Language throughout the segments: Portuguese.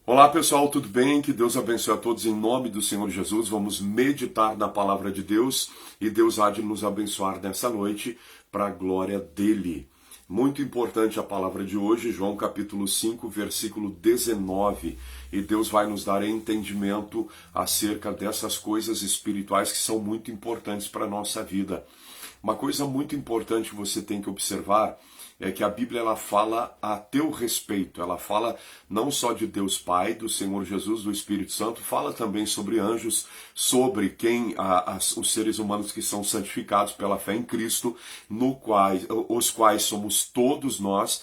Olá pessoal, tudo bem? Que Deus abençoe a todos em nome do Senhor Jesus. Vamos meditar na palavra de Deus e Deus há de nos abençoar nessa noite para a glória dele. Muito importante a palavra de hoje, João capítulo 5, versículo 19. E Deus vai nos dar entendimento acerca dessas coisas espirituais que são muito importantes para a nossa vida. Uma coisa muito importante que você tem que observar é que a Bíblia ela fala a teu respeito, ela fala não só de Deus Pai, do Senhor Jesus, do Espírito Santo, fala também sobre anjos, sobre os seres humanos que são santificados pela fé em Cristo, os quais somos todos nós.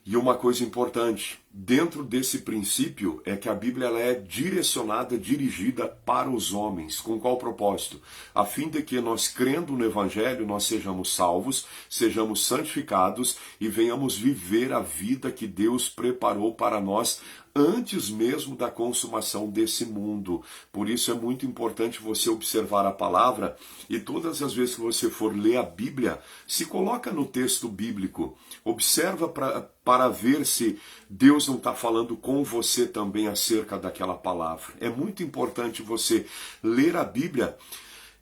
E uma coisa importante, dentro desse princípio é que a Bíblia ela é direcionada, dirigida para os homens. Com qual propósito? A fim de que nós, crendo no Evangelho, nós sejamos salvos, sejamos santificados e venhamos viver a vida que Deus preparou para nós antes mesmo da consumação desse mundo. Por isso é muito importante você observar a palavra e todas as vezes que você for ler a Bíblia, se coloca no texto bíblico, observa para ver se Deus não está falando com você também acerca daquela palavra. É muito importante você ler a Bíblia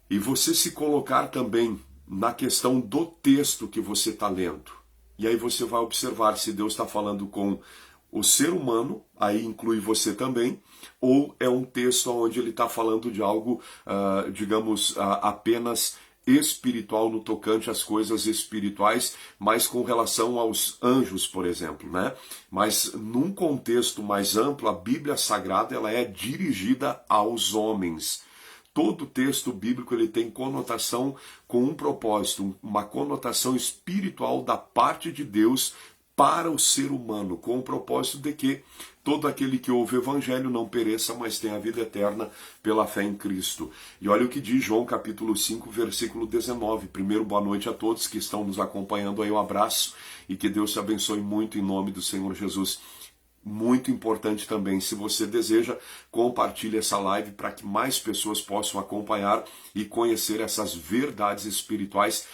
e você se colocar também na questão do texto que você está lendo. E aí você vai observar se Deus está falando com o ser humano, aí inclui você também, ou é um texto onde ele está falando de algo, apenas espiritual no tocante às coisas espirituais, mas com relação aos anjos, por exemplo, né? Mas num contexto mais amplo, a Bíblia Sagrada ela é dirigida aos homens. Todo texto bíblico ele tem conotação com um propósito, uma conotação espiritual da parte de Deus para o ser humano, com o propósito de que todo aquele que ouve o Evangelho não pereça, mas tenha a vida eterna pela fé em Cristo. E olha o que diz João capítulo 5, versículo 19. Primeiro, boa noite a todos que estão nos acompanhando aí, um abraço e que Deus te abençoe muito em nome do Senhor Jesus. Muito importante também, se você deseja, compartilhe essa live para que mais pessoas possam acompanhar e conhecer essas verdades espirituais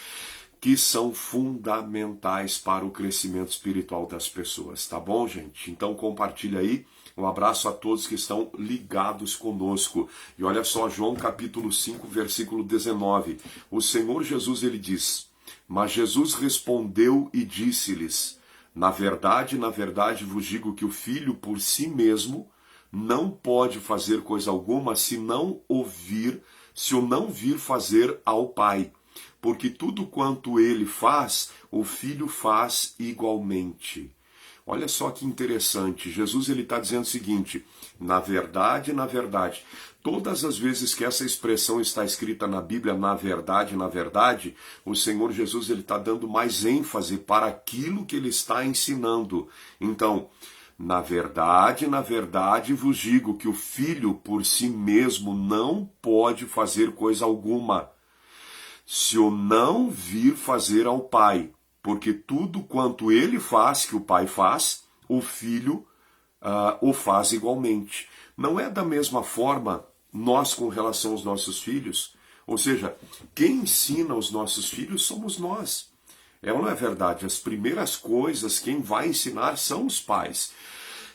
que são fundamentais para o crescimento espiritual das pessoas, tá bom, gente? Então compartilha aí, um abraço a todos que estão ligados conosco. E olha só, João capítulo 5, versículo 19, o Senhor Jesus ele diz, mas Jesus respondeu e disse-lhes, na verdade vos digo que o Filho por si mesmo não pode fazer coisa alguma se o não vir fazer ao Pai. Porque tudo quanto ele faz, o Filho faz igualmente. Olha só que interessante, Jesus ele está dizendo o seguinte, na verdade, todas as vezes que essa expressão está escrita na Bíblia, na verdade, o Senhor Jesus ele está dando mais ênfase para aquilo que ele está ensinando. Então, na verdade vos digo que o Filho por si mesmo não pode fazer coisa alguma, se o não vir fazer ao Pai, porque tudo quanto ele faz, que o Pai faz, o Filho o faz igualmente. Não é da mesma forma nós com relação aos nossos filhos? Ou seja, quem ensina os nossos filhos somos nós. É ou não é verdade? As primeiras coisas, quem vai ensinar são os pais.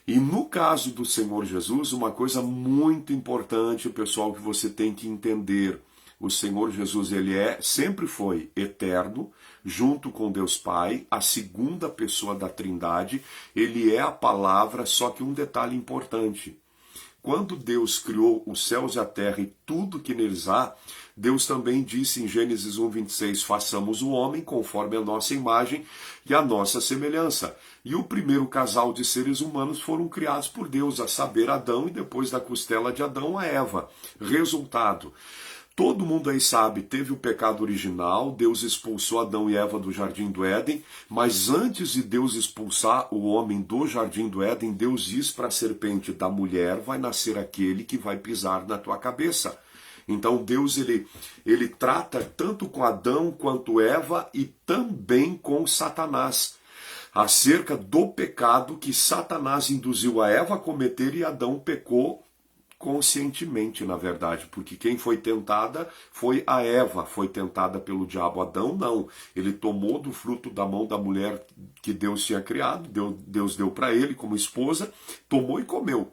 E no caso do Senhor Jesus, uma coisa muito importante, pessoal, que você tem que entender. O Senhor Jesus, ele sempre foi eterno, junto com Deus Pai, a segunda pessoa da Trindade, ele é a palavra, só que um detalhe importante. Quando Deus criou os céus e a terra e tudo que neles há, Deus também disse em Gênesis 1:26, façamos o homem conforme a nossa imagem e a nossa semelhança. E o primeiro casal de seres humanos foram criados por Deus, a saber, Adão e depois da costela de Adão, a Eva. Resultado, todo mundo aí sabe, teve o pecado original, Deus expulsou Adão e Eva do Jardim do Éden, mas antes de Deus expulsar o homem do Jardim do Éden, Deus diz para a serpente, da mulher vai nascer aquele que vai pisar na tua cabeça. Então Deus ele trata tanto com Adão quanto Eva e também com Satanás, acerca do pecado que Satanás induziu a Eva a cometer e Adão pecou conscientemente, na verdade, porque quem foi tentada foi a Eva, foi tentada pelo diabo. Adão não, ele tomou do fruto da mão da mulher que Deus tinha criado, Deus deu para ele como esposa, tomou e comeu.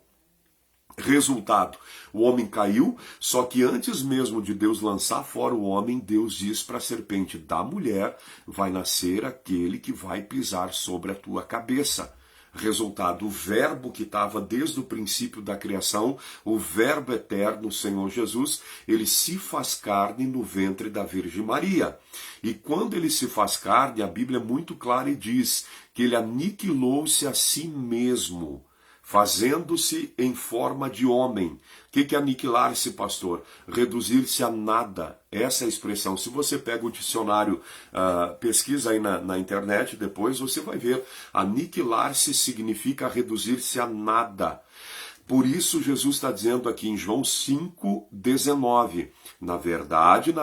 Resultado, o homem caiu, só que antes mesmo de Deus lançar fora o homem, Deus diz para a serpente: da mulher vai nascer aquele que vai pisar sobre a tua cabeça. Resultado, o verbo que estava desde o princípio da criação, o verbo eterno, Senhor Jesus, ele se faz carne no ventre da Virgem Maria. E quando ele se faz carne, a Bíblia é muito clara e diz que ele aniquilou-se a si mesmo, fazendo-se em forma de homem. O que é aniquilar-se, pastor? Reduzir-se a nada. Essa é a expressão. Se você pega o dicionário, pesquisa aí na internet depois, você vai ver. Aniquilar-se significa reduzir-se a nada. Por isso Jesus está dizendo aqui em João 5,19. Na verdade,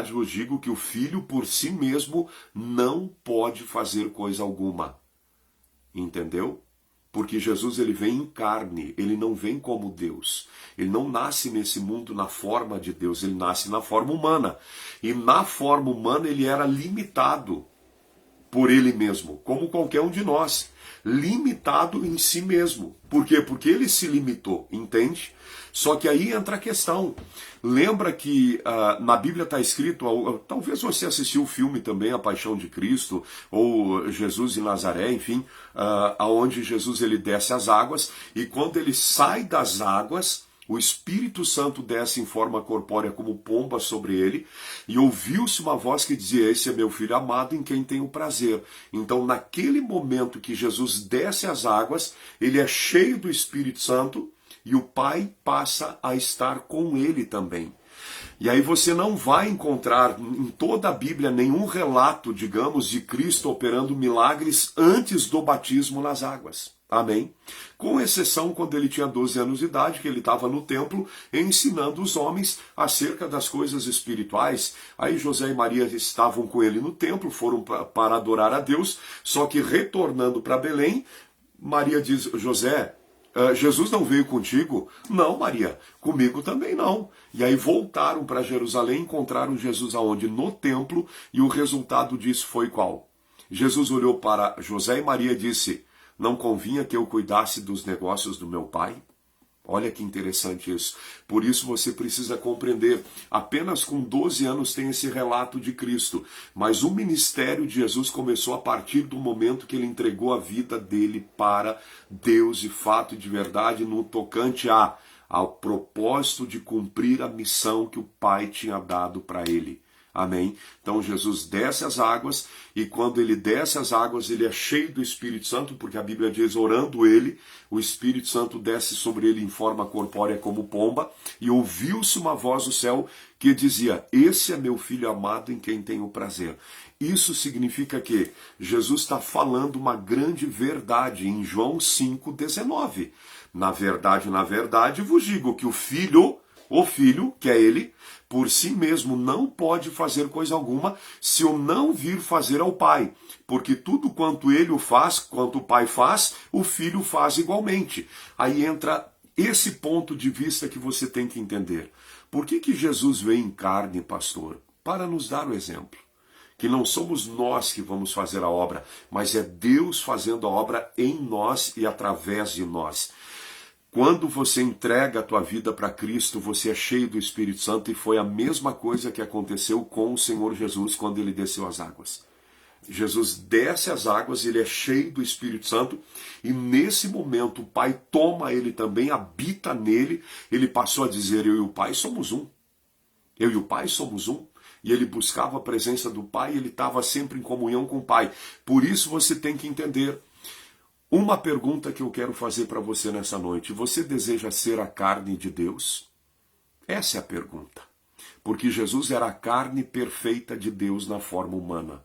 eu vos digo que o Filho por si mesmo não pode fazer coisa alguma. Entendeu? Porque Jesus ele vem em carne, ele não vem como Deus. Ele não nasce nesse mundo na forma de Deus, ele nasce na forma humana. E na forma humana ele era limitado por ele mesmo, como qualquer um de nós. Limitado em si mesmo. Por quê? Porque ele se limitou, entende? Só que aí entra a questão. Lembra que na Bíblia está escrito, talvez você assistiu o filme também, A Paixão de Cristo, ou Jesus de Nazaré, enfim, aonde Jesus ele desce as águas, e quando ele sai das águas, o Espírito Santo desce em forma corpórea como pomba sobre ele, e ouviu-se uma voz que dizia: esse é meu filho amado em quem tenho prazer. Então, naquele momento que Jesus desce as águas, ele é cheio do Espírito Santo, e o Pai passa a estar com ele também. E aí você não vai encontrar em toda a Bíblia nenhum relato, digamos, de Cristo operando milagres antes do batismo nas águas. Amém? Com exceção quando ele tinha 12 anos de idade, que ele estava no templo ensinando os homens acerca das coisas espirituais. Aí José e Maria estavam com ele no templo, foram para adorar a Deus, só que retornando para Belém, Maria diz: José, Jesus não veio contigo? Não, Maria, comigo também não. E aí voltaram para Jerusalém, encontraram Jesus aonde? No templo, e o resultado disso foi qual? Jesus olhou para José e Maria e disse: não convinha que eu cuidasse dos negócios do meu pai? Olha que interessante isso. Por isso você precisa compreender. Apenas com 12 anos tem esse relato de Cristo. Mas o ministério de Jesus começou a partir do momento que ele entregou a vida dele para Deus de fato e de verdade no tocante ao propósito de cumprir a missão que o Pai tinha dado para ele. Amém? Então Jesus desce as águas, e quando ele desce as águas, ele é cheio do Espírito Santo, porque a Bíblia diz, orando ele, o Espírito Santo desce sobre ele em forma corpórea como pomba, e ouviu-se uma voz do céu que dizia: esse é meu filho amado em quem tenho prazer. Isso significa que Jesus está falando uma grande verdade em João 5,19. Na verdade, vos digo que o filho, que é ele, por si mesmo não pode fazer coisa alguma se eu não vir fazer ao Pai. Porque tudo quanto ele o faz, quanto o Pai faz, o Filho faz igualmente. Aí entra esse ponto de vista que você tem que entender. Por que Jesus veio em carne, pastor? Para nos dar o exemplo. Que não somos nós que vamos fazer a obra, mas é Deus fazendo a obra em nós e através de nós. Quando você entrega a tua vida para Cristo, você é cheio do Espírito Santo, e foi a mesma coisa que aconteceu com o Senhor Jesus quando ele desceu as águas. Jesus desce as águas, ele é cheio do Espírito Santo, e nesse momento o Pai toma ele também, habita nele, ele passou a dizer: eu e o Pai somos um. Eu e o Pai somos um. E ele buscava a presença do Pai, ele estava sempre em comunhão com o Pai. Por isso você tem que entender. Uma pergunta que eu quero fazer para você nessa noite: você deseja ser a carne de Deus? Essa é a pergunta. Porque Jesus era a carne perfeita de Deus na forma humana.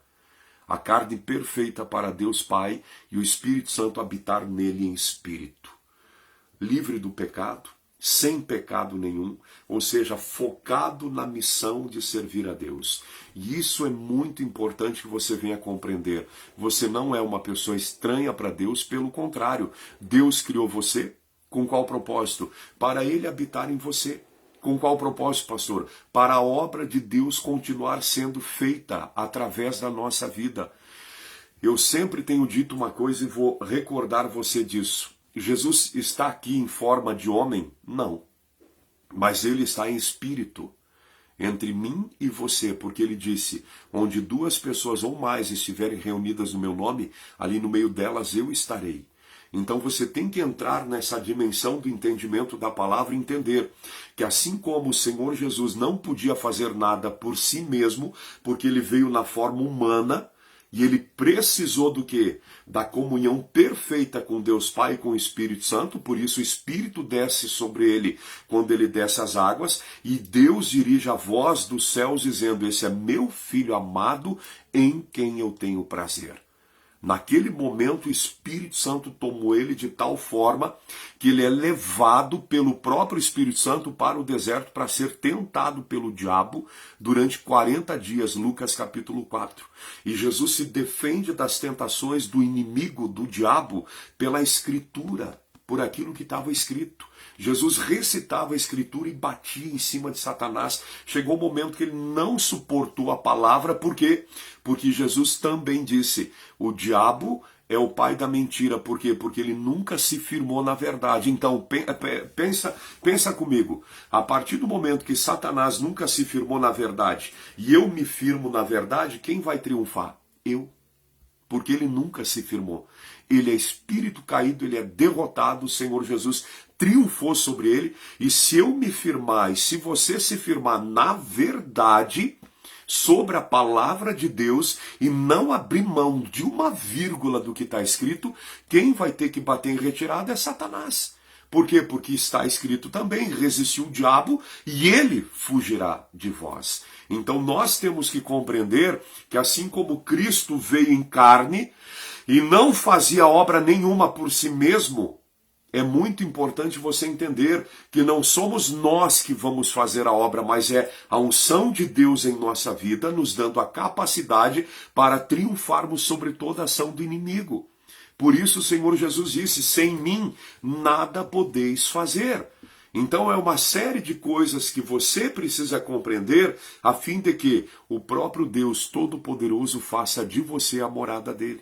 A carne perfeita para Deus Pai e o Espírito Santo habitar nele em espírito. Livre do pecado, sem pecado nenhum, ou seja, focado na missão de servir a Deus. E isso é muito importante que você venha compreender. Você não é uma pessoa estranha para Deus, pelo contrário. Deus criou você com qual propósito? Para ele habitar em você. Com qual propósito, pastor? Para a obra de Deus continuar sendo feita através da nossa vida. Eu sempre tenho dito uma coisa e vou recordar você disso. Jesus está aqui em forma de homem? Não. Mas ele está em espírito entre mim e você, porque ele disse, onde duas pessoas ou mais estiverem reunidas no meu nome, ali no meio delas eu estarei. Então você tem que entrar nessa dimensão do entendimento da palavra e entender que assim como o Senhor Jesus não podia fazer nada por si mesmo, porque ele veio na forma humana, e ele precisou do quê? Da comunhão perfeita com Deus Pai e com o Espírito Santo, por isso o Espírito desce sobre ele quando ele desce as águas, e Deus dirige a voz dos céus dizendo, esse é meu Filho amado em quem eu tenho prazer. Naquele momento o Espírito Santo tomou ele de tal forma que ele é levado pelo próprio Espírito Santo para o deserto para ser tentado pelo diabo durante 40 dias, Lucas capítulo 4. E Jesus se defende das tentações do inimigo, do diabo, pela Escritura, por aquilo que estava escrito. Jesus recitava a Escritura e batia em cima de Satanás. Chegou o momento que ele não suportou a palavra, por quê? Porque Jesus também disse, o diabo é o pai da mentira, por quê? Porque ele nunca se firmou na verdade. Então, pensa comigo, a partir do momento que Satanás nunca se firmou na verdade, e eu me firmo na verdade, quem vai triunfar? Eu. Porque ele nunca se firmou. Ele é espírito caído, ele é derrotado, o Senhor Jesus triunfou sobre ele, e se eu me firmar, e se você se firmar na verdade, sobre a palavra de Deus, e não abrir mão de uma vírgula do que está escrito, quem vai ter que bater em retirada é Satanás. Por quê? Porque está escrito também, resistiu o diabo e ele fugirá de vós. Então nós temos que compreender que assim como Cristo veio em carne e não fazia obra nenhuma por si mesmo, é muito importante você entender que não somos nós que vamos fazer a obra, mas é a unção de Deus em nossa vida, nos dando a capacidade para triunfarmos sobre toda a ação do inimigo. Por isso o Senhor Jesus disse, sem mim nada podeis fazer. Então é uma série de coisas que você precisa compreender a fim de que o próprio Deus Todo-Poderoso faça de você a morada dele.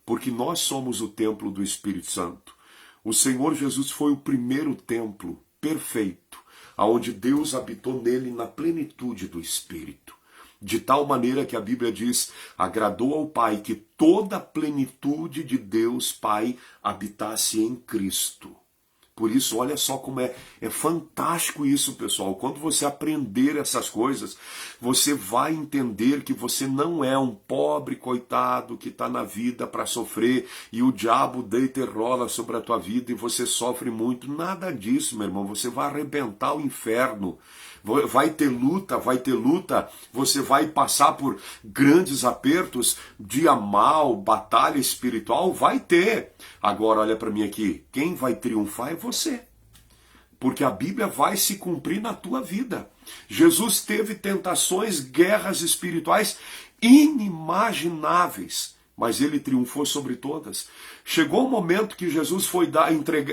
Porque nós somos o templo do Espírito Santo. O Senhor Jesus foi o primeiro templo perfeito, onde Deus habitou nele na plenitude do Espírito. De tal maneira que a Bíblia diz, agradou ao Pai que toda a plenitude de Deus Pai habitasse em Cristo. Por isso, olha só como é fantástico isso, pessoal. Quando você aprender essas coisas, você vai entender que você não é um pobre coitado que está na vida para sofrer e o diabo deita e rola sobre a tua vida e você sofre muito. Nada disso, meu irmão. Você vai arrebentar o inferno. Vai ter luta, você vai passar por grandes apertos, dia mal, batalha espiritual, vai ter. Agora olha para mim aqui, quem vai triunfar é você. Porque a Bíblia vai se cumprir na tua vida. Jesus teve tentações, guerras espirituais inimagináveis, mas ele triunfou sobre todas. Chegou o momento que Jesus foi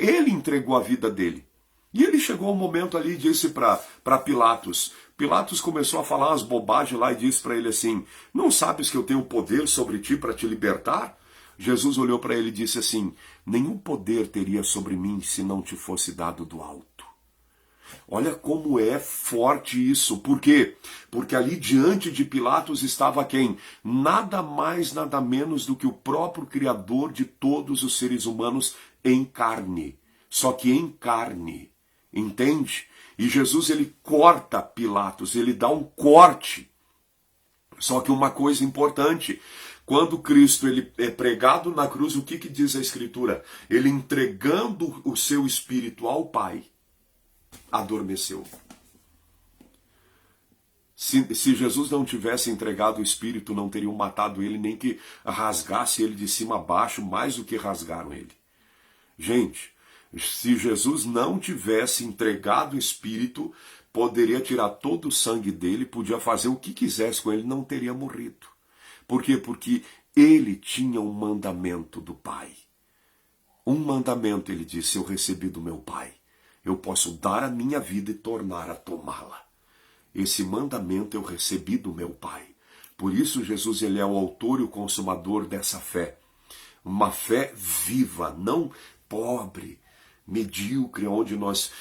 ele entregou a vida dele. E ele chegou um momento ali e disse para Pilatos. Pilatos começou a falar umas bobagens lá e disse para ele assim, não sabes que eu tenho poder sobre ti para te libertar? Jesus olhou para ele e disse assim, nenhum poder teria sobre mim se não te fosse dado do alto. Olha como é forte isso. Por quê? Porque ali diante de Pilatos estava quem? Nada mais, nada menos do que o próprio Criador de todos os seres humanos em carne. Só que em carne. Entende? E Jesus ele corta Pilatos, ele dá um corte. Só que uma coisa importante, quando Cristo ele é pregado na cruz, o que diz a Escritura? Ele entregando o seu espírito ao Pai, adormeceu. Se Jesus não tivesse entregado o espírito, não teriam matado ele, nem que rasgasse ele de cima a baixo, mais do que rasgaram ele. Gente, se Jesus não tivesse entregado o Espírito, poderia tirar todo o sangue dele, podia fazer o que quisesse com ele, não teria morrido. Por quê? Porque ele tinha um mandamento do Pai. Um mandamento, ele disse, eu recebi do meu Pai. Eu posso dar a minha vida e tornar a tomá-la. Esse mandamento eu recebi do meu Pai. Por isso Jesus ele é o autor e o consumador dessa fé. Uma fé viva, não pobre, medíocre, onde nós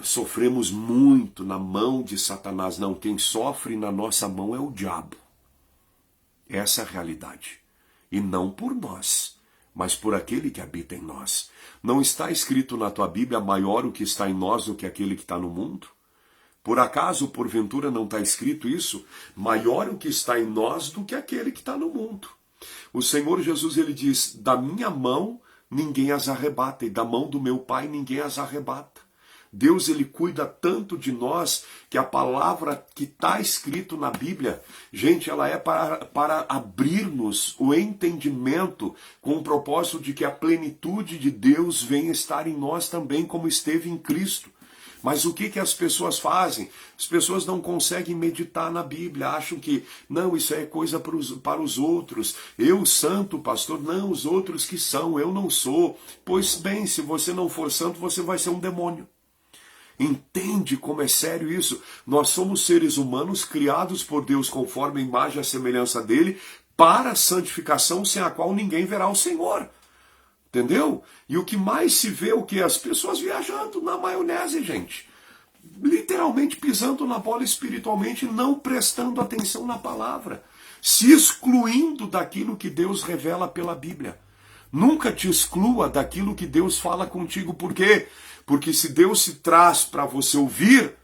sofremos muito na mão de Satanás. Não, quem sofre na nossa mão é o diabo. Essa é a realidade. E não por nós, mas por aquele que habita em nós. Não está escrito na tua Bíblia maior o que está em nós do que aquele que está no mundo? Por acaso, porventura, não está escrito isso? Maior o que está em nós do que aquele que está no mundo. O Senhor Jesus, ele diz, da minha mão ninguém as arrebata, e da mão do meu Pai ninguém as arrebata. Deus, ele cuida tanto de nós que a palavra que está escrito na Bíblia, gente, ela é para abrir-nos o entendimento com o propósito de que a plenitude de Deus venha estar em nós também, como esteve em Cristo. Mas o que as pessoas fazem? As pessoas não conseguem meditar na Bíblia, acham que, não, isso é coisa para os outros. Eu, santo, pastor, não, os outros que são, eu não sou. Pois bem, se você não for santo, você vai ser um demônio. Entende como é sério isso? Nós somos seres humanos criados por Deus conforme a imagem e a semelhança dele para a santificação, sem a qual ninguém verá o Senhor. Entendeu? E o que mais se vê é o que? As pessoas viajando na maionese, gente. Literalmente pisando na bola espiritualmente, não prestando atenção na palavra. Se excluindo daquilo que Deus revela pela Bíblia. Nunca te exclua daquilo que Deus fala contigo. Por quê? Porque se Deus se traz para você ouvir,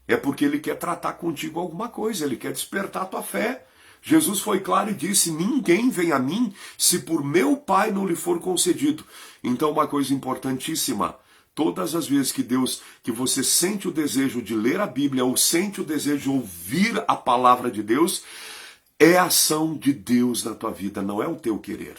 é porque Ele quer tratar contigo alguma coisa, Ele quer despertar a tua fé. Jesus foi claro e disse, ninguém vem a mim se por meu Pai não lhe for concedido. Então uma coisa importantíssima, todas as vezes que você sente o desejo de ler a Bíblia ou sente o desejo de ouvir a palavra de Deus, é a ação de Deus na tua vida, não é o teu querer.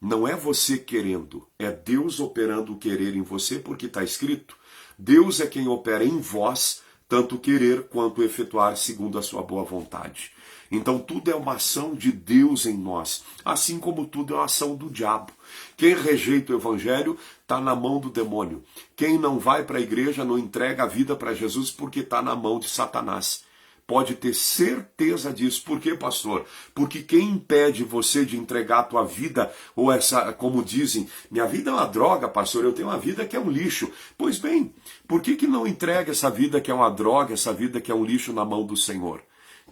Não é você querendo, é Deus operando o querer em você, porque está escrito. Deus é quem opera em vós, tanto querer quanto efetuar segundo a sua boa vontade. Então tudo é uma ação de Deus em nós, assim como tudo é uma ação do diabo. Quem rejeita o evangelho está na mão do demônio. Quem não vai para a igreja não entrega a vida para Jesus porque está na mão de Satanás. Pode ter certeza disso. Por quê, pastor? Porque quem impede você de entregar a tua vida, ou essa, como dizem, minha vida é uma droga, pastor, eu tenho uma vida que é um lixo. Pois bem, por que não entrega essa vida que é uma droga, essa vida que é um lixo na mão do Senhor?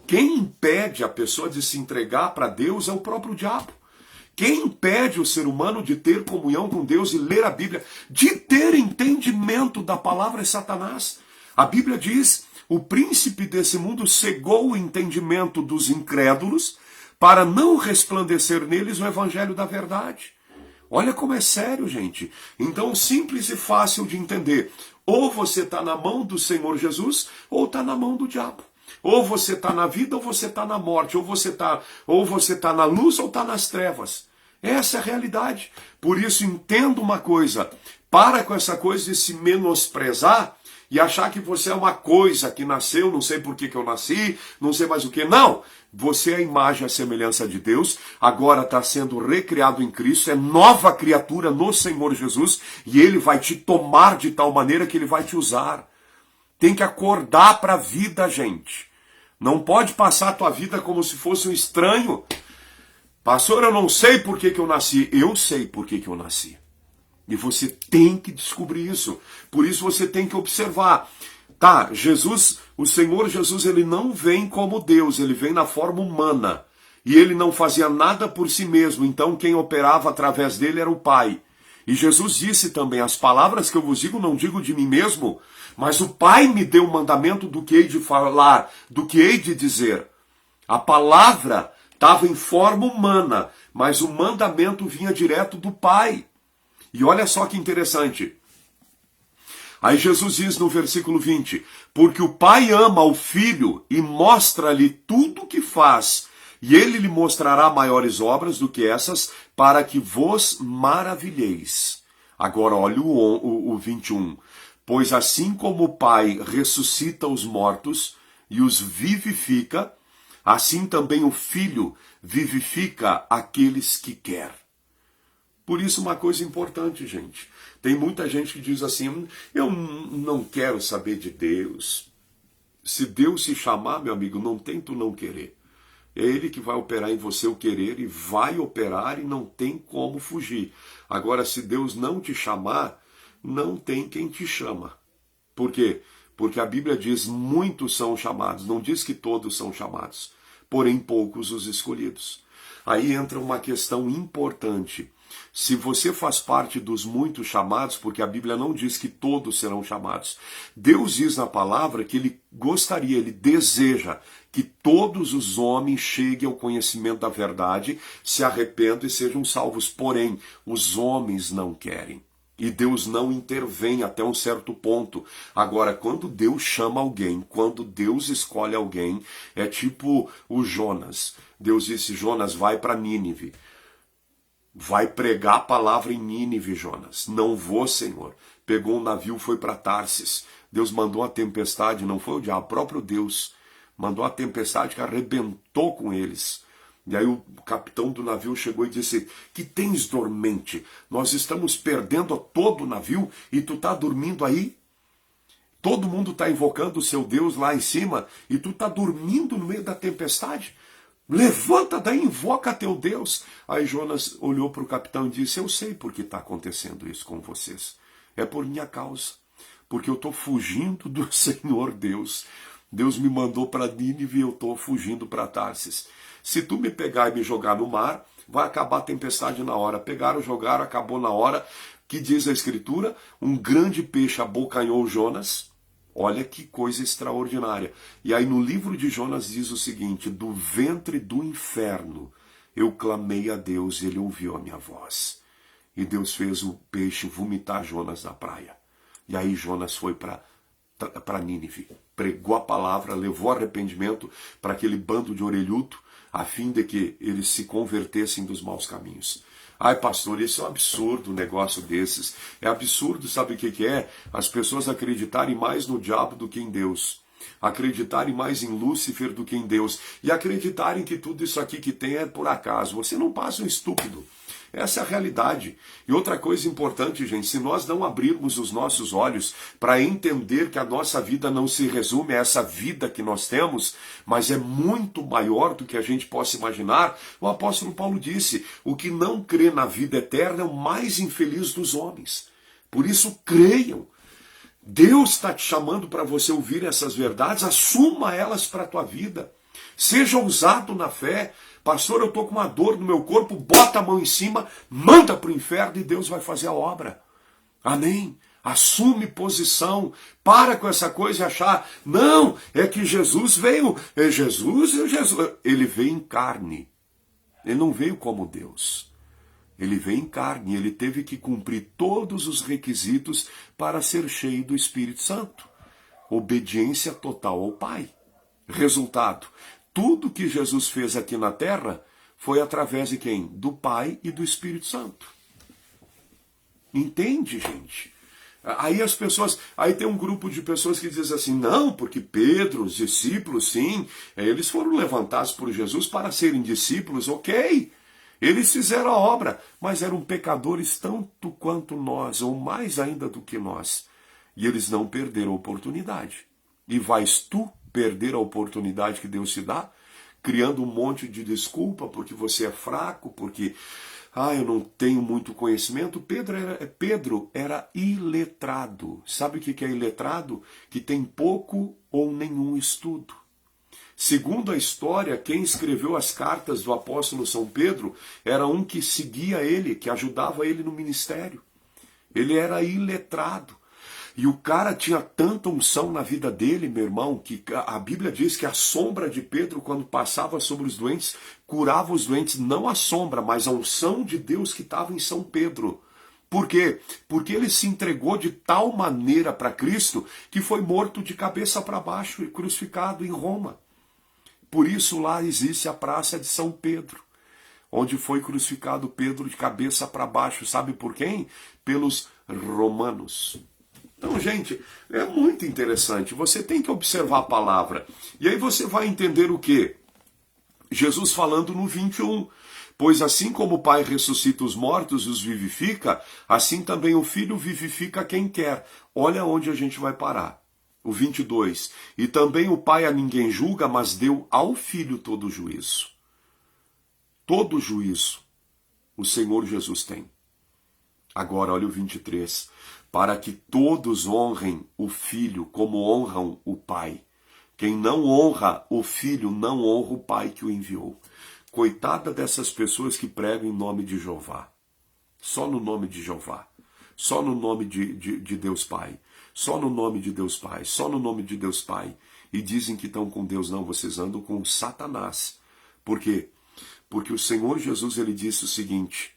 Quem impede a pessoa de se entregar para Deus é o próprio diabo. Quem impede o ser humano de ter comunhão com Deus e ler a Bíblia, de ter entendimento da palavra é Satanás. A Bíblia diz, o príncipe desse mundo cegou o entendimento dos incrédulos para não resplandecer neles o evangelho da verdade. Olha como é sério, gente. Então, simples e fácil de entender. Ou você está na mão do Senhor Jesus, ou está na mão do diabo. Ou você está na vida ou você está na morte, ou você está na luz ou está nas trevas. Essa é a realidade. Por isso, entenda uma coisa, para com essa coisa de se menosprezar e achar que você é uma coisa que nasceu, não sei por que eu nasci, não sei mais o que. Não, você é a imagem e a semelhança de Deus, agora está sendo recriado em Cristo, é nova criatura no Senhor Jesus, e Ele vai te tomar de tal maneira que Ele vai te usar. Tem que acordar para a vida, gente. Não pode passar a tua vida como se fosse um estranho. Pastor, eu não sei por que eu nasci. Eu sei por que eu nasci. E você tem que descobrir isso. Por isso você tem que observar. Tá, Jesus, o Senhor Jesus, ele não vem como Deus, ele vem na forma humana. E ele não fazia nada por si mesmo, então quem operava através dele era o Pai. E Jesus disse também, as palavras que eu vos digo, não digo de mim mesmo, mas o Pai me deu o mandamento do que hei de falar, do que hei de dizer. A palavra estava em forma humana, mas o mandamento vinha direto do Pai. E olha só que interessante. Aí Jesus diz no versículo 20, porque o Pai ama o Filho e mostra-lhe tudo o que faz, e ele lhe mostrará maiores obras do que essas, para que vos maravilheis. Agora olha o 21. Pois assim como o Pai ressuscita os mortos e os vivifica, assim também o Filho vivifica aqueles que quer. Por isso uma coisa importante, gente. Tem muita gente que diz assim, eu não quero saber de Deus. Se Deus se chamar, meu amigo, não tem tu não querer. É Ele que vai operar em você o querer e vai operar e não tem como fugir. Agora, se Deus não te chamar, não tem quem te chama. Por quê? Porque a Bíblia diz muitos são chamados, não diz que todos são chamados, porém poucos os escolhidos. Aí entra uma questão importante. Se você faz parte dos muitos chamados, porque a Bíblia não diz que todos serão chamados, Deus diz na palavra que Ele gostaria, Ele deseja que todos os homens cheguem ao conhecimento da verdade, se arrependam e sejam salvos. Porém, os homens não querem. E Deus não intervém até um certo ponto. Agora, quando Deus chama alguém, quando Deus escolhe alguém, é tipo o Jonas. Deus disse, Jonas, vai para Nínive. Vai pregar a palavra em Nínive, Jonas. Não vou, Senhor. Pegou um navio, foi para Tarsis. Deus mandou a tempestade, não foi o diabo, o próprio Deus. Mandou a tempestade que arrebentou com eles. E aí o capitão do navio chegou e disse, que tens dormente? Nós estamos perdendo todo o navio e tu está dormindo aí? Todo mundo está invocando o seu Deus lá em cima e tu está dormindo no meio da tempestade? Levanta daí, invoca teu Deus. Aí Jonas olhou para o capitão e disse, eu sei por que está acontecendo isso com vocês. É por minha causa. Porque eu estou fugindo do Senhor Deus. Deus me mandou para Nínive e eu estou fugindo para Tarsis. Se tu me pegar e me jogar no mar, vai acabar a tempestade na hora. Pegaram, jogaram, acabou na hora. Que diz a Escritura? Um grande peixe abocanhou Jonas. Olha que coisa extraordinária. E aí no livro de Jonas diz o seguinte, do ventre do inferno eu clamei a Deus e Ele ouviu a minha voz. E Deus fez o peixe vomitar Jonas na praia. E aí Jonas foi para Nínive, pregou a palavra, levou arrependimento para aquele bando de orelhudo, a fim de que eles se convertessem dos maus caminhos. Ai, pastor, isso é um absurdo, um negócio desses. É absurdo, sabe o que é? As pessoas acreditarem mais no diabo do que em Deus. Acreditarem mais em Lúcifer do que em Deus. E acreditarem que tudo isso aqui que tem é por acaso. Você não passa um estúpido. Essa é a realidade. E outra coisa importante, gente, se nós não abrirmos os nossos olhos para entender que a nossa vida não se resume a essa vida que nós temos, mas é muito maior do que a gente possa imaginar, o apóstolo Paulo disse, o que não crê na vida eterna é o mais infeliz dos homens. Por isso, creiam. Deus está te chamando para você ouvir essas verdades, assuma elas para a tua vida. Seja ousado na fé. Pastor, eu estou com uma dor no meu corpo, bota a mão em cima, manda para o inferno e Deus vai fazer a obra. Amém? Assume posição, para com essa coisa e achar, não, é que Jesus veio, Jesus, ele veio em carne. Ele não veio como Deus. Ele veio em carne, ele teve que cumprir todos os requisitos para ser cheio do Espírito Santo. Obediência total ao Pai. Resultado, tudo que Jesus fez aqui na terra foi através de quem? Do Pai e do Espírito Santo. Entende, gente? Aí tem um grupo de pessoas que dizem assim, não, porque Pedro, os discípulos, sim, eles foram levantados por Jesus para serem discípulos, ok. Eles fizeram a obra, mas eram pecadores tanto quanto nós, ou mais ainda do que nós. E eles não perderam a oportunidade. E vais tu perder a oportunidade que Deus te dá, criando um monte de desculpa, porque você é fraco, porque eu não tenho muito conhecimento. Pedro era iletrado. Sabe o que é iletrado? Que tem pouco ou nenhum estudo. Segundo a história, quem escreveu as cartas do apóstolo São Pedro era um que seguia ele, que ajudava ele no ministério. Ele era iletrado. E o cara tinha tanta unção na vida dele, meu irmão, que a Bíblia diz que a sombra de Pedro, quando passava sobre os doentes, curava os doentes, não a sombra, mas a unção de Deus que estava em São Pedro. Por quê? Porque ele se entregou de tal maneira para Cristo que foi morto de cabeça para baixo e crucificado em Roma. Por isso lá existe a Praça de São Pedro, onde foi crucificado Pedro de cabeça para baixo. Sabe por quem? Pelos romanos. Então, gente, é muito interessante. Você tem que observar a palavra. E aí você vai entender o quê? Jesus falando no 21. Pois assim como o Pai ressuscita os mortos e os vivifica, assim também o Filho vivifica quem quer. Olha onde a gente vai parar. o 22. E também o Pai a ninguém julga, mas deu ao Filho todo o juízo. Todo o juízo o Senhor Jesus tem. Agora, olha o 23. Para que todos honrem o Filho como honram o Pai. Quem não honra o Filho, não honra o Pai que o enviou. Coitada dessas pessoas que pregam em nome de Jeová. Só no nome de Jeová. Só no nome de Deus Pai. Só no nome de Deus Pai. Só no nome de Deus Pai. E dizem que estão com Deus. Não, vocês andam com Satanás. Por quê? Porque o Senhor Jesus, ele disse o seguinte: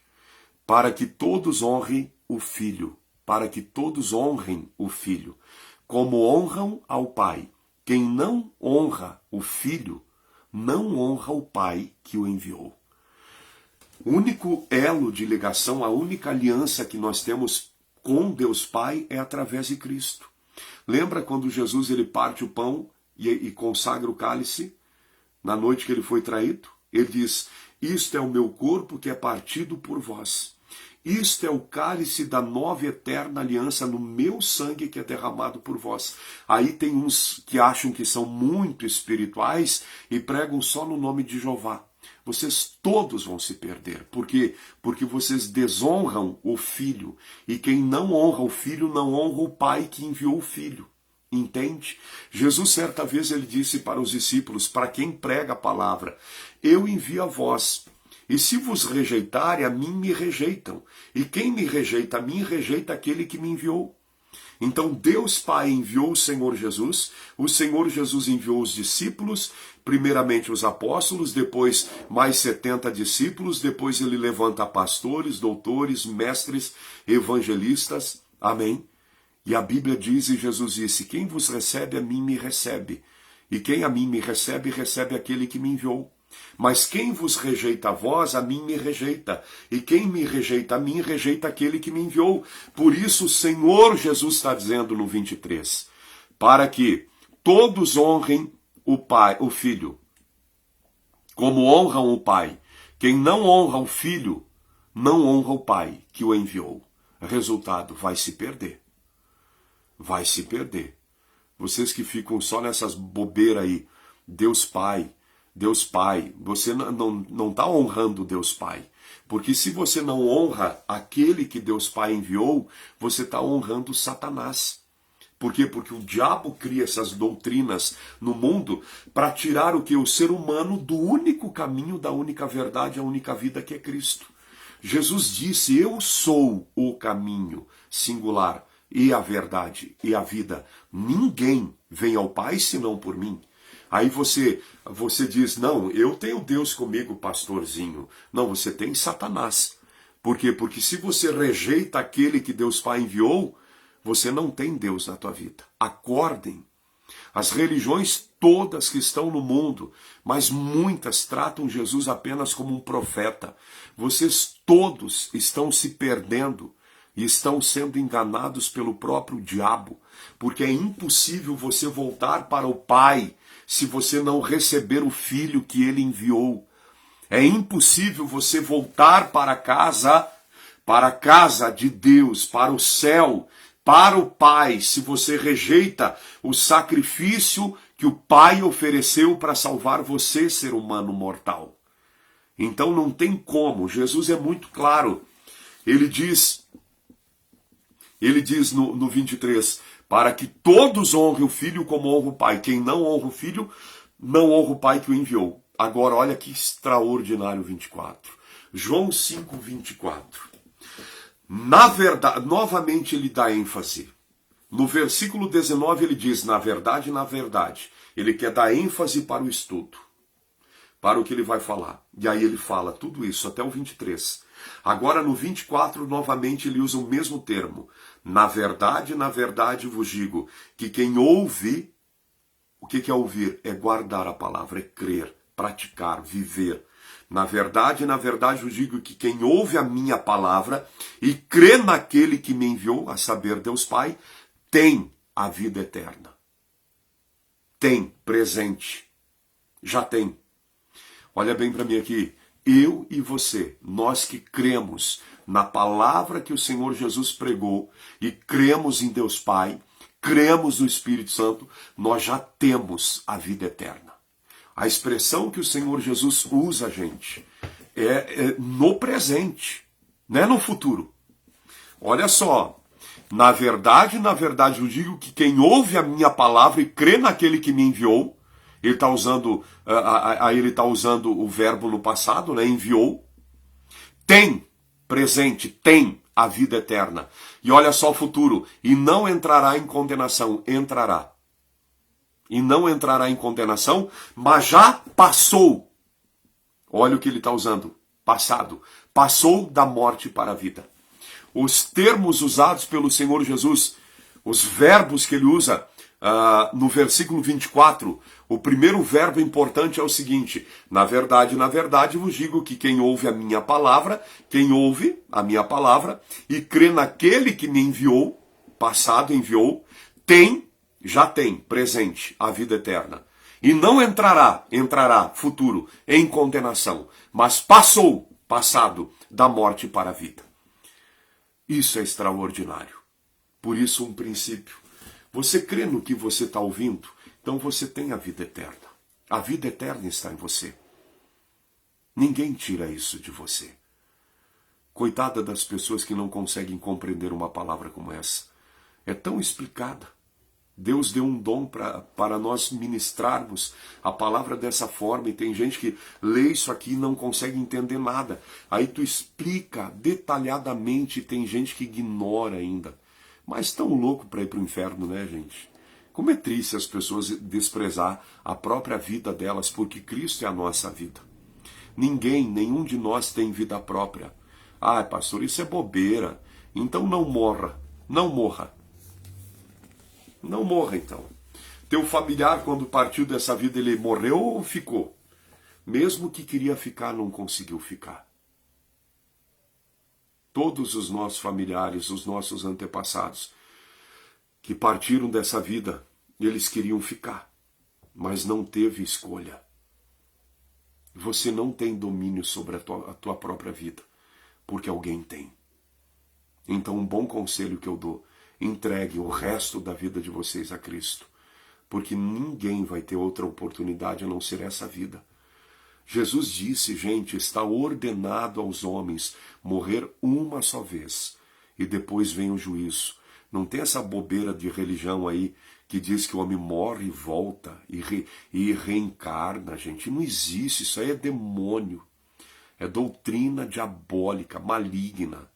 para que todos honrem o Filho. Para que todos honrem o Filho. Como honram ao Pai. Quem não honra o Filho, não honra o Pai que o enviou. O único elo de ligação, a única aliança que nós temos com Deus Pai é através de Cristo. Lembra quando Jesus ele parte o pão e consagra o cálice? Na noite que ele foi traído? Ele diz: isto é o meu corpo que é partido por vós. Isto é o cálice da nova e eterna aliança no meu sangue que é derramado por vós. Aí tem uns que acham que são muito espirituais e pregam só no nome de Jeová. Vocês todos vão se perder. Por quê? Porque vocês desonram o Filho. E quem não honra o Filho, não honra o Pai que enviou o Filho. Entende? Jesus certa vez ele disse para os discípulos, para quem prega a palavra: eu envio a vós. E se vos rejeitarem, a mim me rejeitam. E quem me rejeita a mim, rejeita aquele que me enviou. Então Deus Pai enviou o Senhor Jesus enviou os discípulos, primeiramente os apóstolos, depois mais 70 discípulos, depois ele levanta pastores, doutores, mestres, evangelistas. Amém? E a Bíblia diz, e Jesus disse: quem vos recebe, a mim me recebe. E quem a mim me recebe, recebe aquele que me enviou. Mas quem vos rejeita a vós, a mim me rejeita. E quem me rejeita a mim, rejeita aquele que me enviou. Por isso o Senhor Jesus está dizendo no 23, para que todos honrem o Pai, o Filho, como honram o Pai. Quem não honra o Filho, não honra o Pai que o enviou. Resultado, vai se perder. Vai se perder. Vocês que ficam só nessas bobeiras aí, Deus Pai, você não está honrando Deus Pai. Porque se você não honra aquele que Deus Pai enviou, você está honrando Satanás. Por quê? Porque o diabo cria essas doutrinas no mundo para tirar o que? O ser humano do único caminho, da única verdade, a única vida que é Cristo. Jesus disse: eu sou o caminho singular e a verdade e a vida. Ninguém vem ao Pai senão por mim. Aí você diz: não, eu tenho Deus comigo, pastorzinho. Não, você tem Satanás. Por quê? Porque se você rejeita aquele que Deus Pai enviou, você não tem Deus na tua vida. Acordem. As religiões todas que estão no mundo, mas muitas tratam Jesus apenas como um profeta. Vocês todos estão se perdendo e estão sendo enganados pelo próprio diabo, porque é impossível você voltar para o Pai se você não receber o Filho que ele enviou. É impossível você voltar para a casa de Deus, para o céu, para o Pai, se você rejeita o sacrifício que o Pai ofereceu para salvar você, ser humano mortal. Então não tem como. Jesus é muito claro. Ele diz no 23, para que todos honrem o Filho como honra o Pai. Quem não honra o Filho, não honra o Pai que o enviou. Agora, olha que extraordinário 24. João 5, 24. Na verdade, novamente ele dá ênfase. No versículo 19 ele diz: na verdade, na verdade. Ele quer dar ênfase para o estudo, para o que ele vai falar. E aí ele fala tudo isso até o 23. Agora no 24, novamente ele usa o mesmo termo. Na verdade vos digo que quem ouve, o que é ouvir? É guardar a palavra, é crer, praticar, viver. Na verdade vos digo que quem ouve a minha palavra e crê naquele que me enviou, a saber, Deus Pai, tem a vida eterna. Tem, presente. Já tem. Olha bem para mim aqui. Eu e você, nós que cremos na palavra que o Senhor Jesus pregou e cremos em Deus Pai, cremos no Espírito Santo, nós já temos a vida eterna. A expressão que o Senhor Jesus usa, gente, é no presente, não é no futuro. Olha só, na verdade, eu digo que quem ouve a minha palavra e crê naquele que me enviou, ele está usando, o verbo no passado, né? Enviou, tem, presente, tem a vida eterna. E olha só o futuro, e não entrará em condenação, entrará. E não entrará em condenação, mas já passou. Olha o que ele está usando, passado. Passou da morte para a vida. Os termos usados pelo Senhor Jesus, os verbos que ele usa no versículo 24, o primeiro verbo importante é o seguinte: na verdade, vos digo que quem ouve a minha palavra e crê naquele que me enviou, passado enviou, já tem, presente, a vida eterna. E não entrará, futuro, em condenação, mas passou, passado, da morte para a vida. Isso é extraordinário. Por isso, um princípio. Você crê no que você está ouvindo, então você tem a vida eterna. A vida eterna está em você. Ninguém tira isso de você. Coitada das pessoas que não conseguem compreender uma palavra como essa. É tão explicada. Deus deu um dom para nós ministrarmos a palavra dessa forma, e tem gente que lê isso aqui e não consegue entender nada. Aí tu explica detalhadamente e tem gente que ignora ainda. Mas tão louco para ir para o inferno, né, gente? Como é triste as pessoas desprezar a própria vida delas, porque Cristo é a nossa vida. Nenhum de nós tem vida própria. Ah, pastor, isso é bobeira. Então não morra. Não morra. Não morra, então. Teu familiar, quando partiu dessa vida, ele morreu ou ficou? Mesmo que queria ficar, não conseguiu ficar. Todos os nossos familiares, os nossos antepassados, que partiram dessa vida, eles queriam ficar, mas não teve escolha. Você não tem domínio sobre a tua própria vida, porque alguém tem. Então, um bom conselho que eu dou: entregue o resto da vida de vocês a Cristo, porque ninguém vai ter outra oportunidade a não ser essa vida. Jesus disse, gente, está ordenado aos homens morrer uma só vez, e depois vem o juízo. Não tem essa bobeira de religião aí que diz que o homem morre e volta e reencarna, gente. Não existe, isso aí é demônio. É doutrina diabólica, maligna.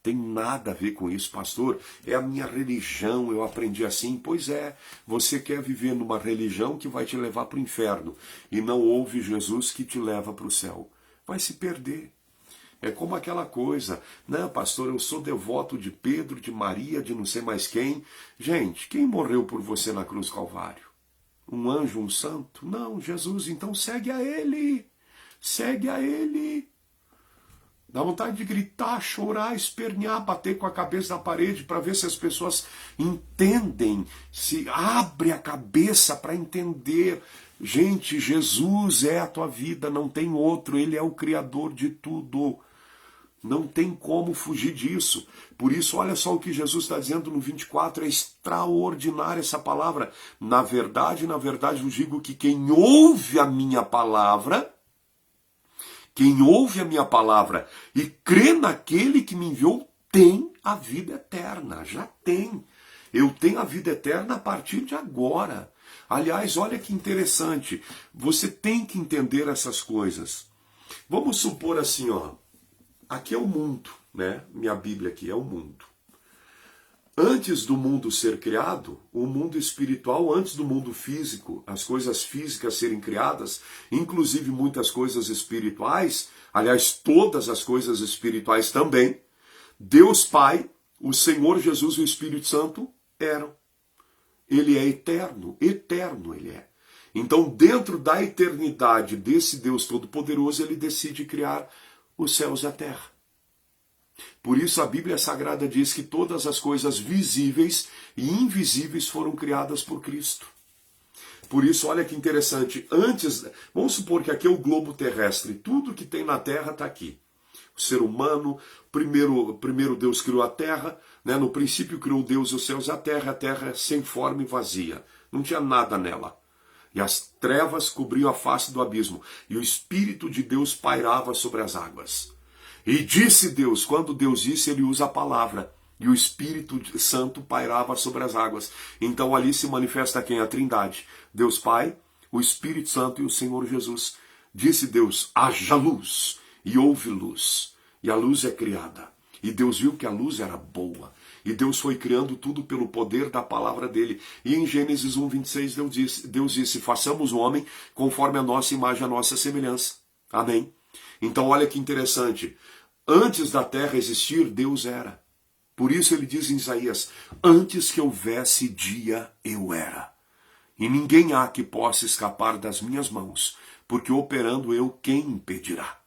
Tem nada a ver com isso, pastor. É a minha religião, eu aprendi assim. Pois é, você quer viver numa religião que vai te levar para o inferno e não ouve Jesus que te leva para o céu. Vai se perder. É como aquela coisa, não, pastor, eu sou devoto de Pedro, de Maria, de não sei mais quem. Gente, quem morreu por você na cruz do Calvário? Um anjo, um santo? Não, Jesus, então segue a ele. Segue a ele. Dá vontade de gritar, chorar, espernear, bater com a cabeça na parede para ver se as pessoas entendem, se abre a cabeça para entender. Gente, Jesus é a tua vida, não tem outro, Ele é o Criador de tudo. Não tem como fugir disso. Por isso, olha só o que Jesus está dizendo no 24, é extraordinária essa palavra. Na verdade, eu digo que quem ouve a minha palavra e crê naquele que me enviou tem a vida eterna, já tem. Eu tenho a vida eterna a partir de agora. Aliás, olha que interessante, você tem que entender essas coisas. Vamos supor assim, ó, aqui é o mundo, né? Minha Bíblia aqui é o mundo. Antes do mundo ser criado, o mundo espiritual, antes do mundo físico, as coisas físicas serem criadas, inclusive muitas coisas espirituais, aliás, todas as coisas espirituais também, Deus Pai, o Senhor Jesus e o Espírito Santo eram. Ele é eterno ele é. Então, dentro da eternidade desse Deus Todo-Poderoso, ele decide criar os céus e a terra. Por isso a Bíblia Sagrada diz que todas as coisas visíveis e invisíveis foram criadas por Cristo. Por isso, olha que interessante, vamos supor que aqui é o globo terrestre, tudo que tem na Terra está aqui. o ser humano. Primeiro Deus criou a terra, né? No princípio criou Deus os céus e a terra sem forma e vazia. Não tinha nada nela. E as trevas cobriam a face do abismo, e o Espírito de Deus pairava sobre as águas. E disse Deus, quando Deus disse, ele usa a palavra, e o Espírito Santo pairava sobre as águas. Então ali se manifesta quem? A Trindade. Deus Pai, o Espírito Santo e o Senhor Jesus. Disse Deus, haja luz, e houve luz. E a luz é criada. E Deus viu que a luz era boa. E Deus foi criando tudo pelo poder da palavra dele. E em Gênesis 1:26 Deus disse, façamos o homem conforme a nossa imagem, a nossa semelhança. Amém? Então olha que interessante. Antes da terra existir, Deus era. Por isso ele diz em Isaías, antes que houvesse dia, eu era. E ninguém há que possa escapar das minhas mãos, porque operando eu, quem impedirá?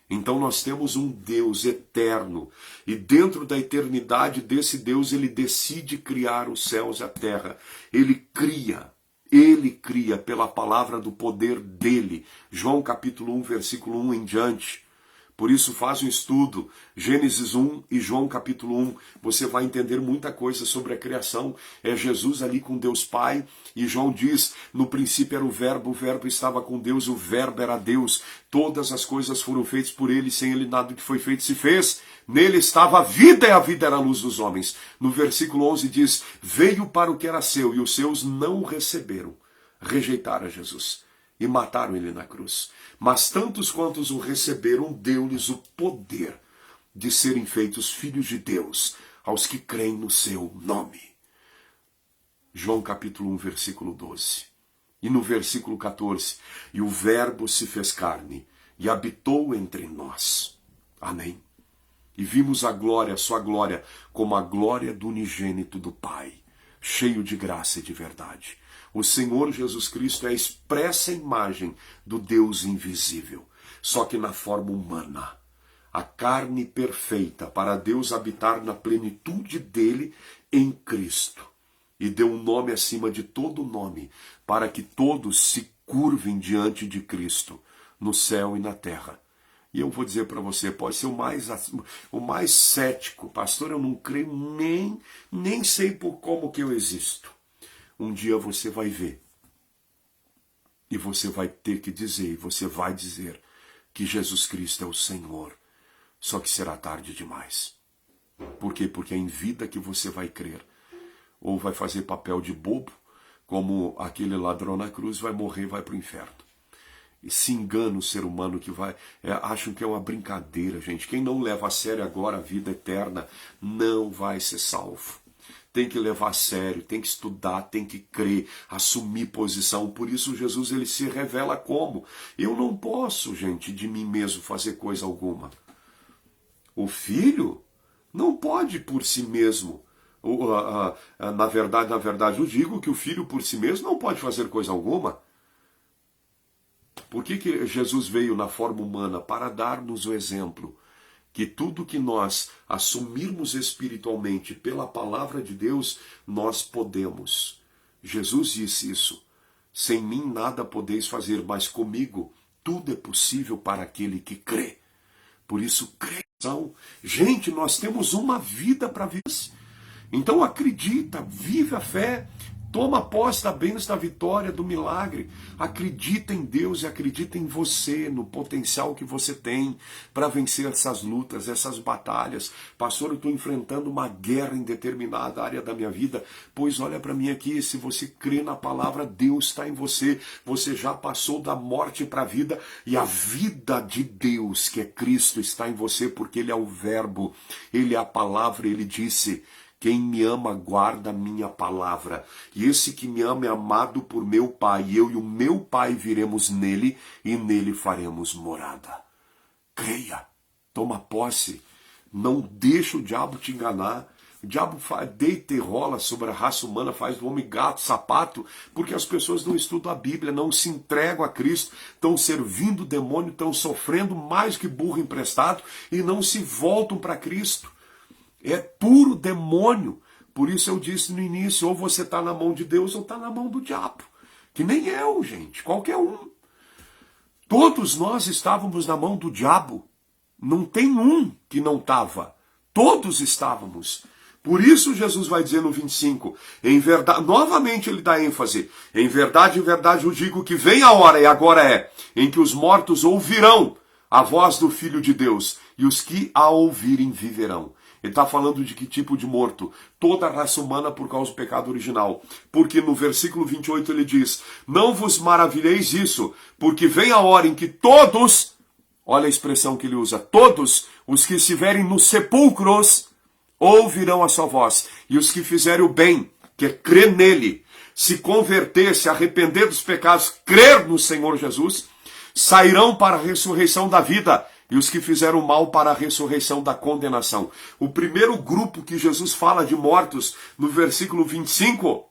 Então nós temos um Deus eterno, e dentro da eternidade desse Deus, ele decide criar os céus e a terra. Ele cria pela palavra do poder dele. João capítulo 1, versículo 1 em diante. Por isso faz um estudo, Gênesis 1 e João capítulo 1, você vai entender muita coisa sobre a criação. É Jesus ali com Deus Pai, e João diz, no princípio era o verbo estava com Deus, o verbo era Deus. Todas as coisas foram feitas por ele, sem ele nada que foi feito se fez. Nele estava a vida, e a vida era a luz dos homens. No versículo 11 diz, veio para o que era seu, e os seus não o receberam. Rejeitaram Jesus e mataram ele na cruz. Mas tantos quantos o receberam, deu-lhes o poder de serem feitos filhos de Deus, aos que creem no seu nome. João capítulo 1, versículo 12. E no versículo 14, e o verbo se fez carne, e habitou entre nós. Amém. E vimos a sua glória, como a glória do unigênito do Pai, cheio de graça e de verdade. O Senhor Jesus Cristo é a expressa imagem do Deus invisível, só que na forma humana. A carne perfeita para Deus habitar na plenitude dele em Cristo. E deu um nome acima de todo nome, para que todos se curvem diante de Cristo, no céu e na terra. E eu vou dizer para você, pode ser o mais cético, pastor, eu não creio nem sei por como que eu existo. Um dia você vai ver, e você vai ter que dizer, e você vai dizer que Jesus Cristo é o Senhor, só que será tarde demais. Por quê? Porque é em vida que você vai crer, ou vai fazer papel de bobo, como aquele ladrão na cruz, vai morrer e vai para o inferno. E se engana o ser humano que acham que é uma brincadeira, gente. Quem não leva a sério agora a vida eterna, não vai ser salvo. Tem que levar a sério, tem que estudar, tem que crer, assumir posição. Por isso Jesus ele se revela como? Eu não posso, gente, de mim mesmo fazer coisa alguma. O filho não pode por si mesmo. Na verdade, eu digo que o filho por si mesmo não pode fazer coisa alguma. Por que Jesus veio na forma humana? Para dar-nos o exemplo. Que tudo que nós assumirmos espiritualmente pela palavra de Deus, nós podemos. Jesus disse isso. Sem mim nada podeis fazer, mas comigo tudo é possível para aquele que crê. Por isso, crê. Gente, nós temos uma vida para viver. Então acredita, vive a fé. Toma posse da bênção, da vitória, do milagre. Acredita em Deus e acredita em você, no potencial que você tem para vencer essas lutas, essas batalhas. Pastor, eu estou enfrentando uma guerra em determinada área da minha vida. Pois olha para mim aqui, se você crê na palavra, Deus está em você. Você já passou da morte para a vida e a vida de Deus, que é Cristo, está em você porque Ele é o verbo, Ele é a palavra, Ele disse... Quem me ama guarda a minha palavra, e esse que me ama é amado por meu Pai, e eu e o meu Pai viremos nele, e nele faremos morada. Creia, toma posse, não deixa o diabo te enganar. O diabo deita e rola sobre a raça humana, faz do homem gato, sapato, porque as pessoas não estudam a Bíblia, não se entregam a Cristo, estão servindo o demônio, estão sofrendo mais que burro emprestado, e não se voltam para Cristo. É puro demônio. Por isso eu disse no início, ou você está na mão de Deus ou está na mão do diabo. Que nem eu, gente, qualquer um. Todos nós estávamos na mão do diabo. Não tem um que não estava. Todos estávamos. Por isso Jesus vai dizer no 25, em verdade, novamente ele dá ênfase, em verdade, eu digo que vem a hora, e agora é, em que os mortos ouvirão a voz do Filho de Deus, e os que a ouvirem viverão. Ele está falando de que tipo de morto? Toda a raça humana por causa do pecado original. Porque no versículo 28 ele diz, não vos maravilheis isso, porque vem a hora em que todos, olha a expressão que ele usa, todos os que estiverem nos sepulcros ouvirão a sua voz. E os que fizerem o bem, que é crer nele, se converter, se arrepender dos pecados, crer no Senhor Jesus, sairão para a ressurreição da vida. E os que fizeram o mal para a ressurreição da condenação. O primeiro grupo que Jesus fala de mortos, no versículo 25,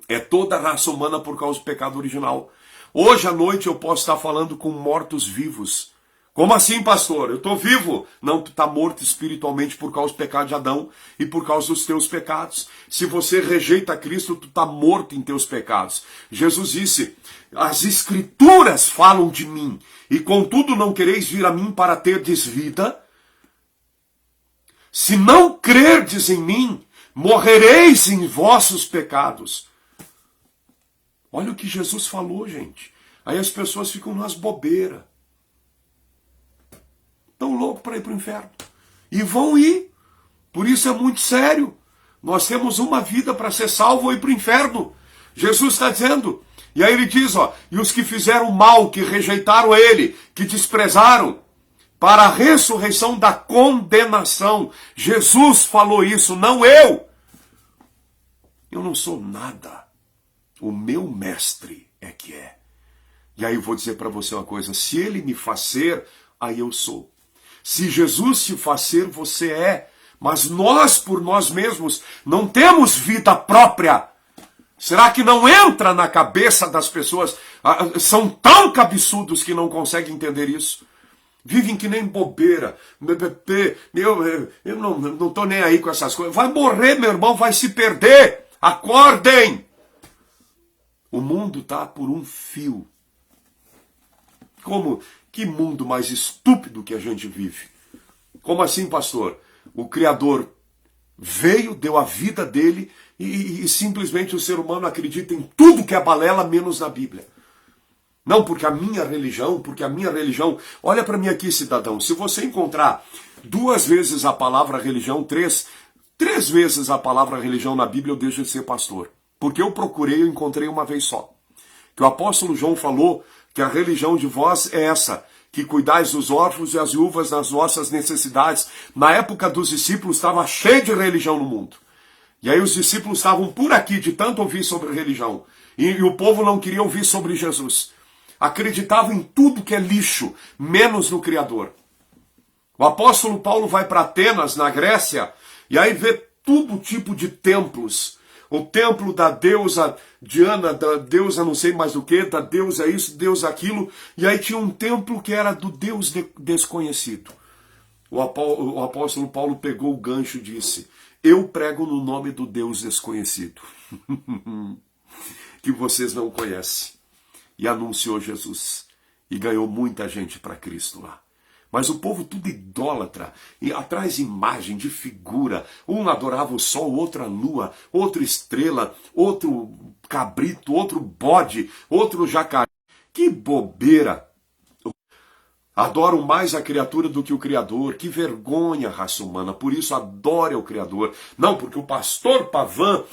é toda a raça humana por causa do pecado original. Hoje à noite eu posso estar falando com mortos vivos. Como assim, pastor? Eu estou vivo. Não, tu está morto espiritualmente por causa do pecado de Adão e por causa dos teus pecados. Se você rejeita Cristo, tu está morto em teus pecados. Jesus disse, as escrituras falam de mim, e contudo não quereis vir a mim para terdes vida. Se não crerdes em mim, morrereis em vossos pecados. Olha o que Jesus falou, gente. Aí as pessoas ficam nas bobeiras. Estão loucos para ir para o inferno. E vão ir. Por isso é muito sério. Nós temos uma vida para ser salvo ou ir para o inferno. Jesus está dizendo. E aí ele diz, ó, e os que fizeram mal, que rejeitaram ele, que desprezaram, para a ressurreição da condenação. Jesus falou isso, não eu. Eu não sou nada. O meu mestre é que é. E aí eu vou dizer para você uma coisa, se ele me faz ser, aí eu sou. Se Jesus te faz ser, você é. Mas nós, por nós mesmos, não temos vida própria. Será que não entra na cabeça das pessoas? São tão cabeçudos que não conseguem entender isso. Vivem que nem bobeira. Eu não estou nem aí com essas coisas. Vai morrer, meu irmão, vai se perder. Acordem! O mundo está por um fio. Como? Que mundo mais estúpido que a gente vive. Como assim, pastor? O Criador veio, deu a vida dele e simplesmente o ser humano acredita em tudo que é balela, menos na Bíblia. Não, porque a minha religião... Olha para mim aqui, cidadão. Se você encontrar 2 vezes a palavra religião, 3 vezes a palavra religião na Bíblia, eu deixo de ser pastor. Porque eu procurei, eu encontrei uma vez só. Que o apóstolo João falou que a religião de vós é essa, que cuidais dos órfãos e as viúvas nas vossas necessidades. Na época dos discípulos estava cheio de religião no mundo. E aí os discípulos estavam por aqui de tanto ouvir sobre religião. E o povo não queria ouvir sobre Jesus. Acreditava em tudo que é lixo, menos no Criador. O apóstolo Paulo vai para Atenas, na Grécia, e aí vê todo tipo de templos. O templo da deusa Diana, da deusa não sei mais do que, da deusa isso, deusa aquilo. E aí tinha um templo que era do Deus desconhecido. O apóstolo Paulo pegou o gancho e disse, eu prego no nome do Deus desconhecido, que vocês não conhecem. E anunciou Jesus. E ganhou muita gente para Cristo lá. Mas o povo tudo idólatra, e atrás imagem de figura. Um adorava o sol, outro a lua, outro estrela, outro cabrito, outro bode, outro jacaré. Que bobeira! Adoram mais a criatura do que o Criador. Que vergonha, raça humana. Por isso adore o Criador. Não, porque o pastor Pavan,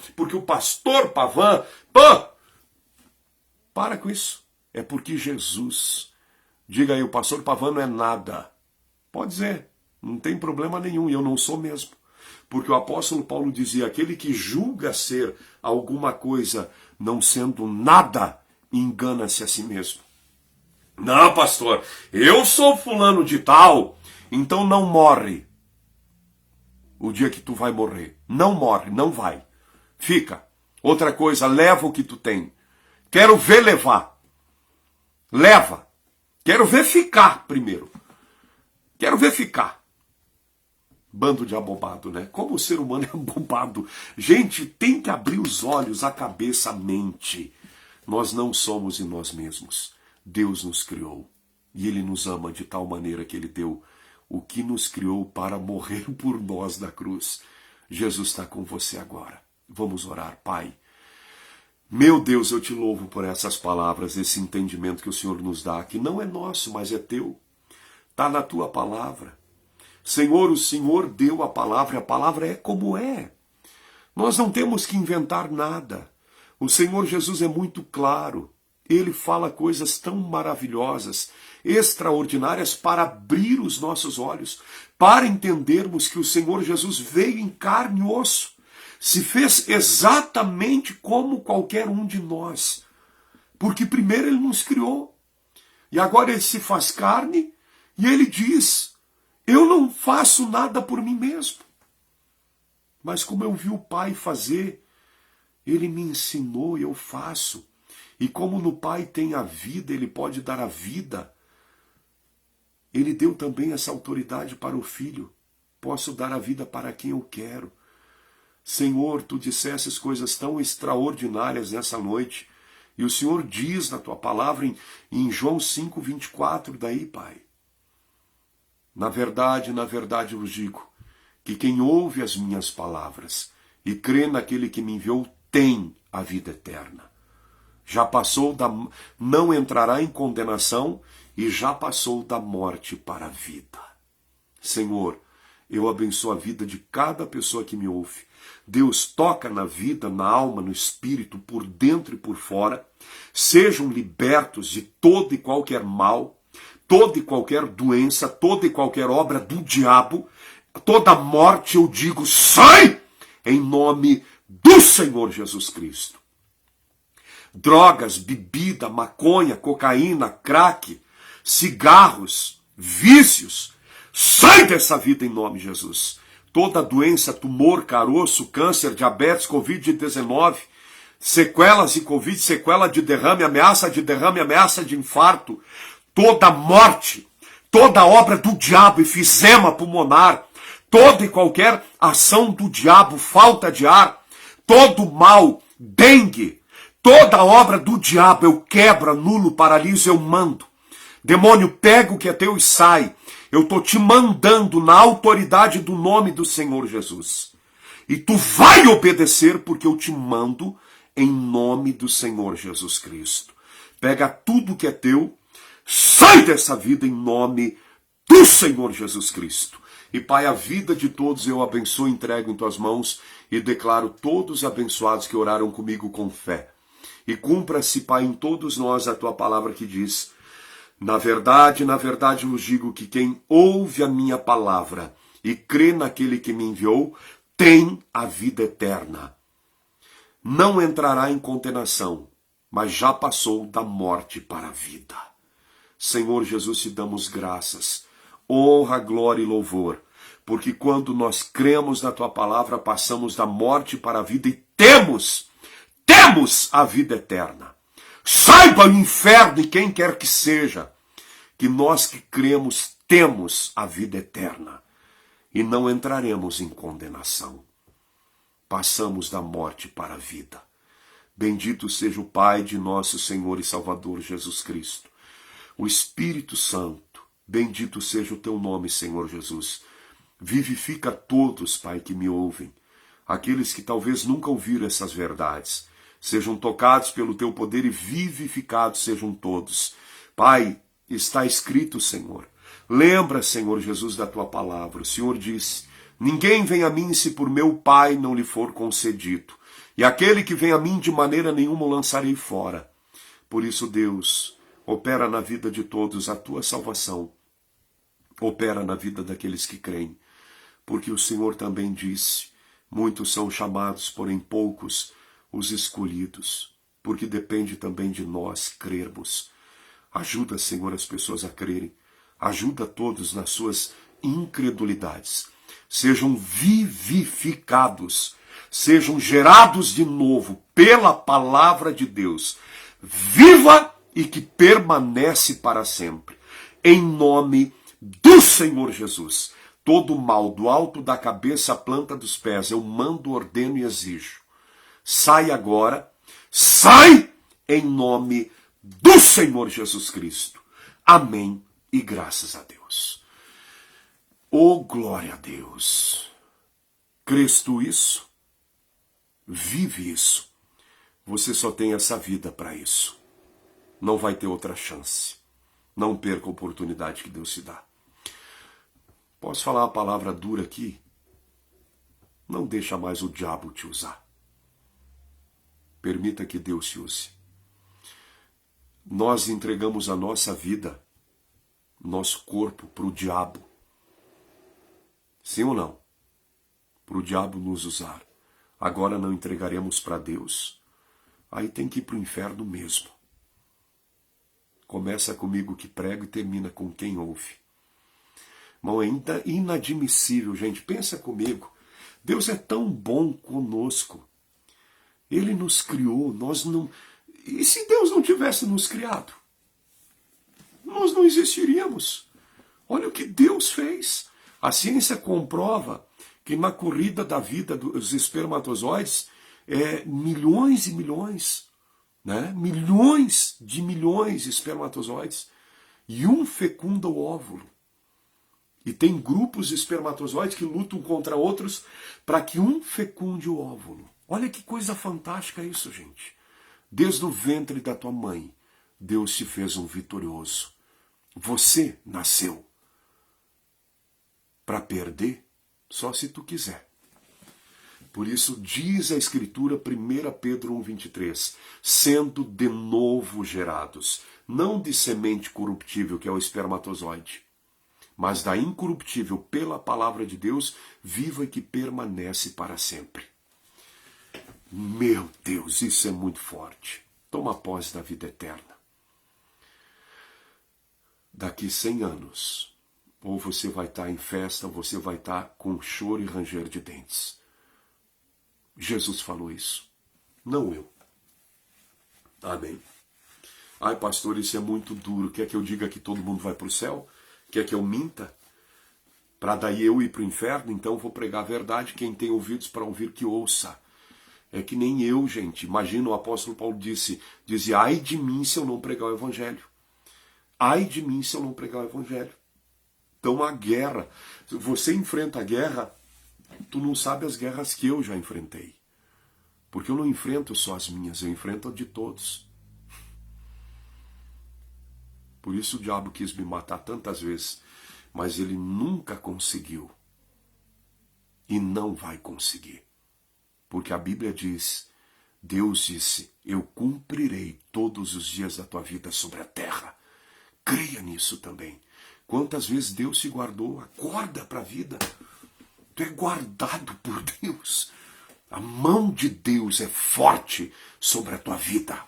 Pã! Para com isso. É porque Jesus... Diga aí, o pastor Pavan não é nada. Pode dizer, não tem problema nenhum, e eu não sou mesmo. Porque o apóstolo Paulo dizia, aquele que julga ser alguma coisa não sendo nada, engana-se a si mesmo. Não, pastor, eu sou fulano de tal, então não morre. O dia que tu vai morrer. Não morre, não vai. Fica. Outra coisa, leva o que tu tem. Quero ver levar. Leva. Quero ver ficar primeiro. Quero ver ficar. Bando de abobado, né? Como o ser humano é abobado. Gente, tem que abrir os olhos, a cabeça, a mente. Nós não somos em nós mesmos. Deus nos criou. E Ele nos ama de tal maneira que Ele deu o que nos criou para morrer por nós na cruz. Jesus está com você agora. Vamos orar, Pai. Meu Deus, eu te louvo por essas palavras, esse entendimento que o Senhor nos dá, que não é nosso, mas é teu. Está na tua palavra. Senhor, o Senhor deu a palavra é como é. Nós não temos que inventar nada. O Senhor Jesus é muito claro. Ele fala coisas tão maravilhosas, extraordinárias, para abrir os nossos olhos, para entendermos que o Senhor Jesus veio em carne e osso, se fez exatamente como qualquer um de nós, porque primeiro ele nos criou, e agora ele se faz carne, e ele diz, eu não faço nada por mim mesmo, mas como eu vi o Pai fazer, ele me ensinou e eu faço. E como no Pai tem a vida, ele pode dar a vida. Ele deu também essa autoridade para o Filho. Posso dar a vida para quem eu quero. Senhor, tu dissesses coisas tão extraordinárias nessa noite. E o Senhor diz na tua palavra em João 5:24, daí, Pai. Na verdade eu vos digo, que quem ouve as minhas palavras e crê naquele que me enviou, tem a vida eterna. Já passou não entrará em condenação e já passou da morte para a vida. Senhor, eu abençoo a vida de cada pessoa que me ouve. Deus, toca na vida, na alma, no espírito, por dentro e por fora. Sejam libertos de todo e qualquer mal, toda e qualquer doença, toda e qualquer obra do diabo, toda morte, eu digo, sai! Em nome do Senhor Jesus Cristo. Drogas, bebida, maconha, cocaína, crack, cigarros, vícios, sai dessa vida em nome de Jesus. Toda doença, tumor, caroço, câncer, diabetes, Covid-19, sequelas de Covid, sequela de derrame, ameaça de infarto, toda morte, toda obra do diabo, efizema pulmonar, toda e qualquer ação do diabo, falta de ar, todo mal, dengue, toda obra do diabo eu quebro, anulo, paraliso, eu mando. Demônio, pega o que é teu e sai. Eu estou te mandando na autoridade do nome do Senhor Jesus. E tu vai obedecer porque eu te mando em nome do Senhor Jesus Cristo. Pega tudo que é teu, sai dessa vida em nome do Senhor Jesus Cristo. E Pai, a vida de todos eu abençoo e entrego em tuas mãos e declaro todos abençoados que oraram comigo com fé. E cumpra-se, Pai, em todos nós a tua palavra que diz, na verdade vos digo que quem ouve a minha palavra e crê naquele que me enviou, tem a vida eterna. Não entrará em condenação, mas já passou da morte para a vida. Senhor Jesus, te damos graças, honra, glória e louvor, porque quando nós cremos na tua palavra, passamos da morte para a vida e temos a vida eterna. Saiba o inferno e quem quer que seja, que nós que cremos temos a vida eterna e não entraremos em condenação. Passamos da morte para a vida. Bendito seja o Pai de nosso Senhor e Salvador Jesus Cristo. O Espírito Santo, bendito seja o teu nome, Senhor Jesus. Vivifica todos, Pai, que me ouvem. Aqueles que talvez nunca ouviram essas verdades. Sejam tocados pelo teu poder e vivificados sejam todos. Pai, está escrito, Senhor. Lembra, Senhor Jesus, da tua palavra. O Senhor disse, ninguém vem a mim se por meu Pai não lhe for concedido. E aquele que vem a mim de maneira nenhuma o lançarei fora. Por isso, Deus, opera na vida de todos a tua salvação. Opera na vida daqueles que creem. Porque o Senhor também disse, muitos são chamados, porém poucos os escolhidos, porque depende também de nós crermos. Ajuda, Senhor, as pessoas a crerem. Ajuda todos nas suas incredulidades. Sejam vivificados, sejam gerados de novo pela palavra de Deus, viva e que permanece para sempre. Em nome do Senhor Jesus. Todo mal, do alto da cabeça à planta dos pés, eu mando, ordeno e exijo. Sai agora, sai em nome do Senhor Jesus Cristo. Amém e graças a Deus. Oh, glória a Deus! Crês tu isso? Vive isso. Você só tem essa vida para isso. Não vai ter outra chance. Não perca a oportunidade que Deus te dá. Posso falar uma palavra dura aqui? Não deixa mais o diabo te usar. Permita que Deus te use. Nós entregamos a nossa vida, nosso corpo, para o diabo. Sim ou não? Para o diabo nos usar. Agora não entregaremos para Deus? Aí tem que ir para o inferno mesmo. Começa comigo que prego e termina com quem ouve. Irmão, é inadmissível, gente. Pensa comigo. Deus é tão bom conosco. Ele nos criou, nós não... E se Deus não tivesse nos criado? Nós não existiríamos. Olha o que Deus fez. A ciência comprova que na corrida da vida dos espermatozoides, milhões e milhões, né? Milhões de espermatozoides, e um fecunda o óvulo. E tem grupos de espermatozoides que lutam contra outros para que um fecunde o óvulo. Olha que coisa fantástica isso, gente. Desde o ventre da tua mãe, Deus te fez um vitorioso. Você nasceu para perder só se tu quiser. Por isso diz a Escritura, 1 Pedro 1,23, sendo de novo gerados, não de semente corruptível, que é o espermatozoide, mas da incorruptível pela palavra de Deus, viva e que permanece para sempre. Meu Deus, isso é muito forte. Toma posse da vida eterna. Daqui 100 anos, ou você vai estar em festa, ou você vai estar com choro e ranger de dentes. Jesus falou isso, não eu. Amém. Ai, pastor, isso é muito duro. Quer que eu diga que todo mundo vai para o céu? Quer que eu minta? Para daí eu ir para o inferno? Então vou pregar a verdade. Quem tem ouvidos para ouvir, que ouça. É que nem eu, gente. Imagina, o apóstolo Paulo dizia, ai de mim se eu não pregar o evangelho. Ai de mim se eu não pregar o evangelho. Então a guerra, você enfrenta a guerra, tu não sabe as guerras que eu já enfrentei. Porque eu não enfrento só as minhas, eu enfrento a de todos. Por isso o diabo quis me matar tantas vezes, mas ele nunca conseguiu. E não vai conseguir. Porque a Bíblia diz, Deus disse, eu cumprirei todos os dias da tua vida sobre a terra. Creia nisso também. Quantas vezes Deus te guardou? Acorda para a vida. Tu é guardado por Deus. A mão de Deus é forte sobre a tua vida.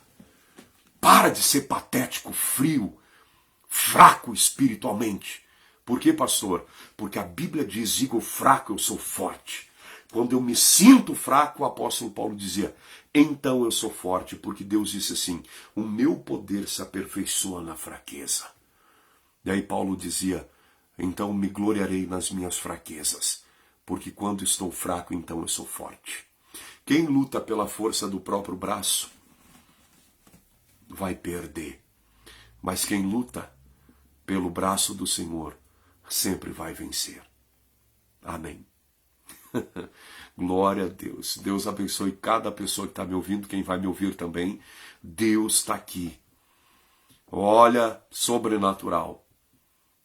Para de ser patético, frio, fraco espiritualmente. Por quê, pastor? Porque a Bíblia diz, digo fraco, eu sou forte. Quando eu me sinto fraco, o apóstolo Paulo dizia, então eu sou forte, porque Deus disse assim, o meu poder se aperfeiçoa na fraqueza. E aí Paulo dizia, então me gloriarei nas minhas fraquezas, porque quando estou fraco, então eu sou forte. Quem luta pela força do próprio braço, vai perder. Mas quem luta pelo braço do Senhor, sempre vai vencer. Amém. Glória a Deus. Deus abençoe cada pessoa que está me ouvindo, quem vai me ouvir também. Deus está aqui. Olha, sobrenatural.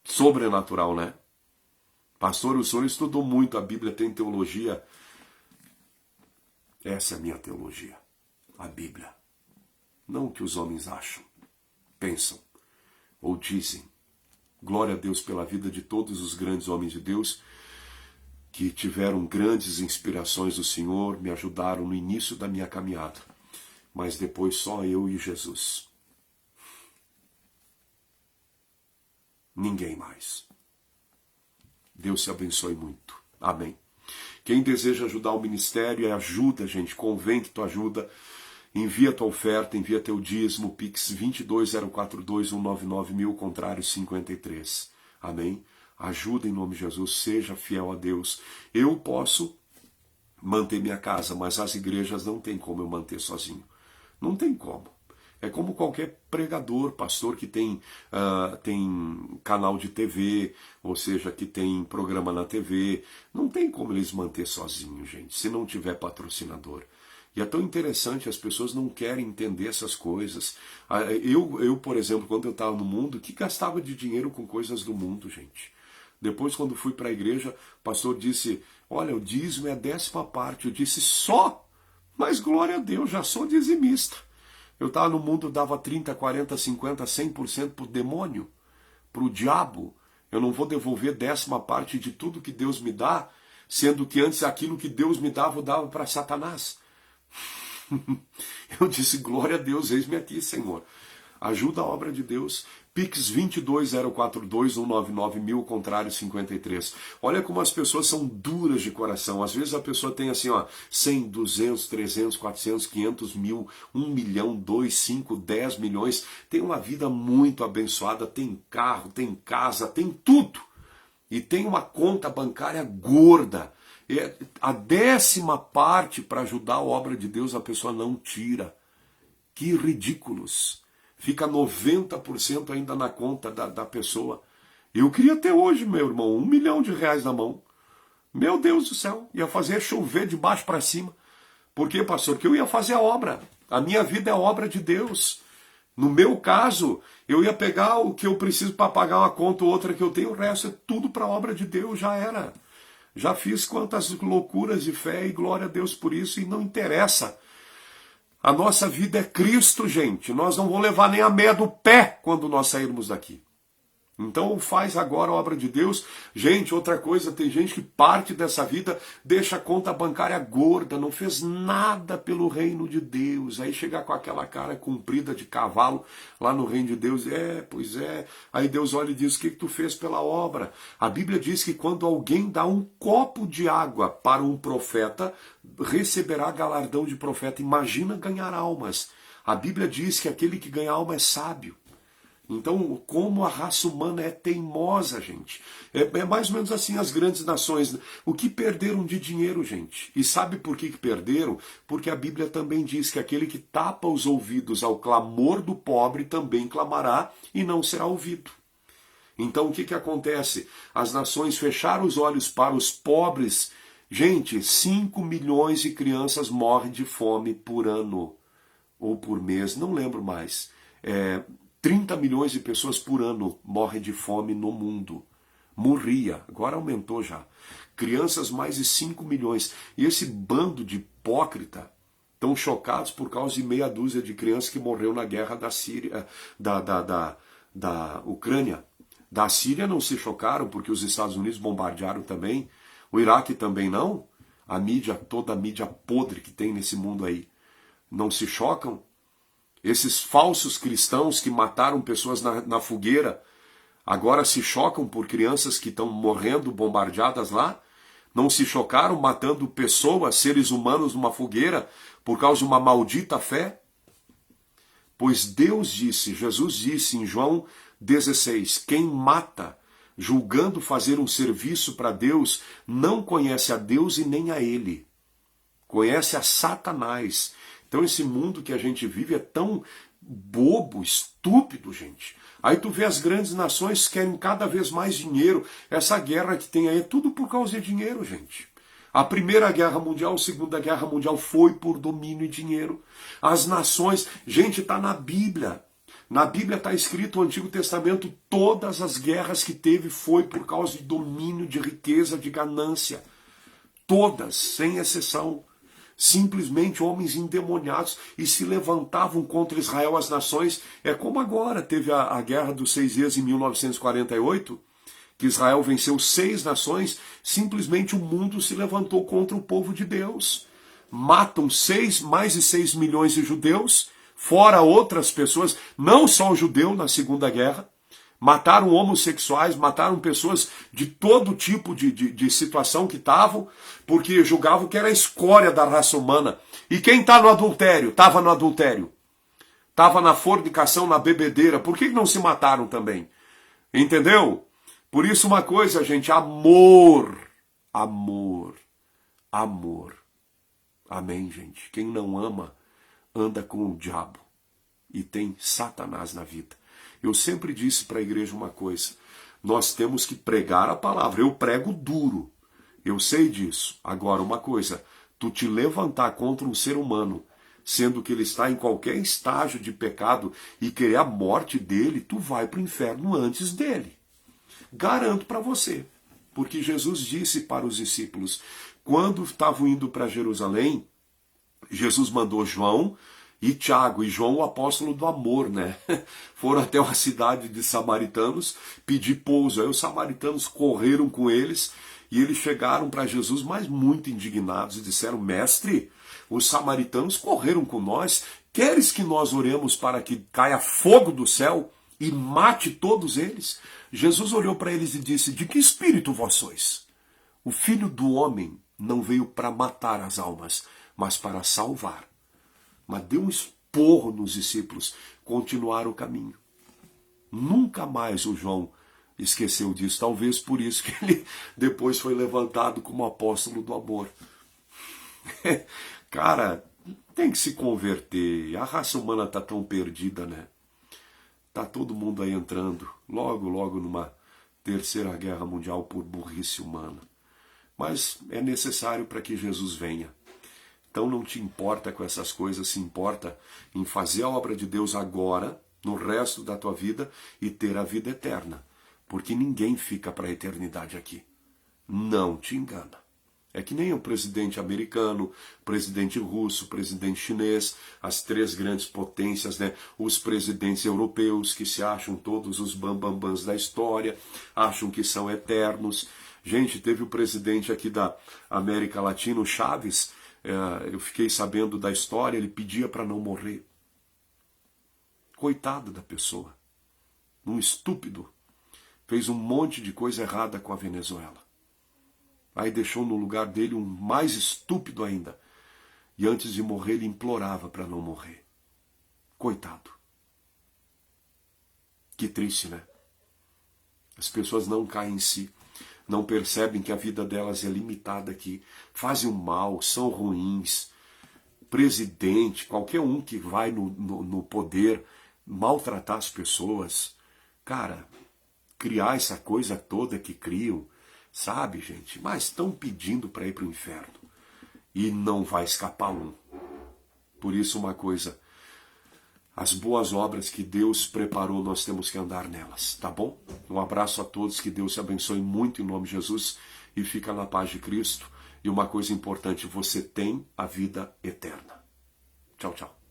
Sobrenatural, né? Pastor, o senhor estudou muito a Bíblia, tem teologia. Essa é a minha teologia. A Bíblia. Não o que os homens acham, pensam ou dizem. Glória a Deus pela vida de todos os grandes homens de Deus que tiveram grandes inspirações do Senhor, me ajudaram no início da minha caminhada. Mas depois só eu e Jesus. Ninguém mais. Deus te abençoe muito. Amém. Quem deseja ajudar o ministério, ajuda, gente. Convém que tu ajuda. Envia tua oferta, envia teu dízimo, Pix 22042199 contrário 53. Amém. Ajuda em nome de Jesus, seja fiel a Deus. Eu posso manter minha casa, mas as igrejas não tem como eu manter sozinho. Não tem como. É como qualquer pregador, pastor que tem canal de TV, ou seja, que tem programa na TV. Não tem como eles manter sozinhos, gente, se não tiver patrocinador. E é tão interessante, as pessoas não querem entender essas coisas. Eu, por exemplo, quando eu estava no mundo, que gastava de dinheiro com coisas do mundo, gente. Depois, quando fui para a igreja, o pastor disse, olha, o dízimo é a 10ª parte. Eu disse, só? Mas glória a Deus, já sou dizimista. Eu estava no mundo, dava 30, 40, 50, 100% para o demônio, para o diabo. Eu não vou devolver 10ª parte de tudo que Deus me dá, sendo que antes aquilo que Deus me dava, eu dava para Satanás. Eu disse, glória a Deus, eis-me aqui, Senhor. Ajuda a obra de Deus. Pix 22042199 contrário 53. Olha como as pessoas são duras de coração. Às vezes a pessoa tem assim, ó, 100, 200, 300, 400, 500 mil, 1 milhão, 2, 5, 10 milhões. Tem uma vida muito abençoada, tem carro, tem casa, tem tudo. E tem uma conta bancária gorda. A 10ª parte para ajudar a obra de Deus a pessoa não tira. Que ridículos. Fica 90% ainda na conta da pessoa. Eu queria ter hoje, meu irmão, R$1 milhão na mão. Meu Deus do céu, ia fazer chover de baixo para cima. Por quê, pastor? Porque eu ia fazer a obra. A minha vida é a obra de Deus. No meu caso, eu ia pegar o que eu preciso para pagar uma conta ou outra que eu tenho, o resto é tudo para a obra de Deus, já era. Já fiz quantas loucuras de fé e glória a Deus por isso, e não interessa. A nossa vida é Cristo, gente. Nós não vamos levar nem a meia do pé quando nós sairmos daqui. Então faz agora a obra de Deus. Gente, outra coisa, tem gente que parte dessa vida, deixa a conta bancária gorda, não fez nada pelo reino de Deus. Aí chega com aquela cara comprida de cavalo lá no reino de Deus. Pois é. Aí Deus olha e diz, o que tu fez pela obra? A Bíblia diz que quando alguém dá um copo de água para um profeta, receberá galardão de profeta. Imagina ganhar almas. A Bíblia diz que aquele que ganha alma é sábio. Então, como a raça humana é teimosa, gente. É mais ou menos assim as grandes nações. O que perderam de dinheiro, gente? E sabe por que perderam? Porque a Bíblia também diz que aquele que tapa os ouvidos ao clamor do pobre também clamará e não será ouvido. Então, o que acontece? As nações fecharam os olhos para os pobres. Gente, 5 milhões de crianças morrem de fome por ano. Ou por mês, não lembro mais. 30 milhões de pessoas por ano morrem de fome no mundo. Morria, agora aumentou já. Crianças, mais de 5 milhões. E esse bando de hipócrita estão chocados por causa de meia dúzia de crianças que morreu na guerra da Síria, da Ucrânia. Da Síria não se chocaram porque os Estados Unidos bombardearam também. O Iraque também não. A mídia, toda a mídia podre que tem nesse mundo aí. Não se chocam. Esses falsos cristãos que mataram pessoas na fogueira, agora se chocam por crianças que estão morrendo bombardeadas lá? Não se chocaram matando pessoas, seres humanos numa fogueira, por causa de uma maldita fé? Pois Deus disse, Jesus disse em João 16, quem mata, julgando fazer um serviço para Deus, não conhece a Deus e nem a Ele. Conhece a Satanás. Então esse mundo que a gente vive é tão bobo, estúpido, gente. Aí tu vê as grandes nações que querem cada vez mais dinheiro. Essa guerra que tem aí é tudo por causa de dinheiro, gente. A Primeira Guerra Mundial, a Segunda Guerra Mundial foi por domínio e dinheiro. As nações, gente, está na Bíblia. Na Bíblia está escrito no Antigo Testamento, todas as guerras que teve foi por causa de domínio, de riqueza, de ganância. Todas, sem exceção. Simplesmente homens endemoniados e se levantavam contra Israel as nações. É como agora, teve a Guerra dos 6 Dias em 1948, que Israel venceu 6 nações, simplesmente o mundo se levantou contra o povo de Deus. Matam mais de 6 milhões de judeus, fora outras pessoas, não só o judeu na Segunda Guerra, mataram homossexuais, mataram pessoas de todo tipo de situação que estavam, porque julgavam que era a escória da raça humana. E quem está no adultério? Estava no adultério. Estava na fornicação, na bebedeira. Por que não se mataram também? Entendeu? Por isso uma coisa, gente, amor. Amor. Amor. Amém, gente? Quem não ama, anda com o diabo. e tem Satanás na vida. Eu sempre disse para a igreja uma coisa: nós temos que pregar a palavra. Eu prego duro, eu sei disso. Agora, uma coisa, tu te levantar contra um ser humano, sendo que ele está em qualquer estágio de pecado, e querer a morte dele, tu vai para o inferno antes dele. Garanto para você. Porque Jesus disse para os discípulos, quando estavam indo para Jerusalém, Jesus mandou João e Tiago, e João o apóstolo do amor, né? Foram até uma cidade de samaritanos pedir pouso. Aí os samaritanos correram com eles e eles chegaram para Jesus, mas muito indignados, e disseram: mestre, os samaritanos correram com nós, queres que nós oremos para que caia fogo do céu e mate todos eles? Jesus olhou para eles e disse: de que espírito vós sois? O Filho do Homem não veio para matar as almas, mas para salvar. Mas deu um esporro nos discípulos, continuaram o caminho. Nunca mais o João esqueceu disso, talvez por isso que ele depois foi levantado como apóstolo do amor. Cara, tem que se converter, a raça humana está tão perdida, né? Tá todo mundo aí entrando, logo, logo numa terceira guerra mundial por burrice humana. Mas é necessário para que Jesus venha. Então não te importa com essas coisas, se importa em fazer a obra de Deus agora, no resto da tua vida, e ter a vida eterna. Porque ninguém fica para a eternidade aqui. Não te engana. É que nem o presidente americano, presidente russo, presidente chinês, as três grandes potências, né? Os presidentes europeus que se acham todos os bambambãs da história, acham que são eternos. Gente, teve o presidente aqui da América Latina, o Chaves. Eu fiquei sabendo da história, ele pedia para não morrer. Coitado da pessoa. Um estúpido. Fez um monte de coisa errada com a Venezuela. Aí deixou no lugar dele um mais estúpido ainda. E antes de morrer, ele implorava para não morrer. Coitado. Que triste, né? As pessoas não caem em si. Não percebem que a vida delas é limitada aqui. Fazem o mal, são ruins. Presidente, qualquer um que vai no poder maltratar as pessoas. Cara, criar essa coisa toda que criam, sabe, gente? Mas estão pedindo para ir para o inferno. E não vai escapar um. Por isso, uma coisa: as boas obras que Deus preparou, nós temos que andar nelas, tá bom? Um abraço a todos, que Deus te abençoe muito em nome de Jesus, e fica na paz de Cristo. E uma coisa importante: você tem a vida eterna. Tchau, tchau.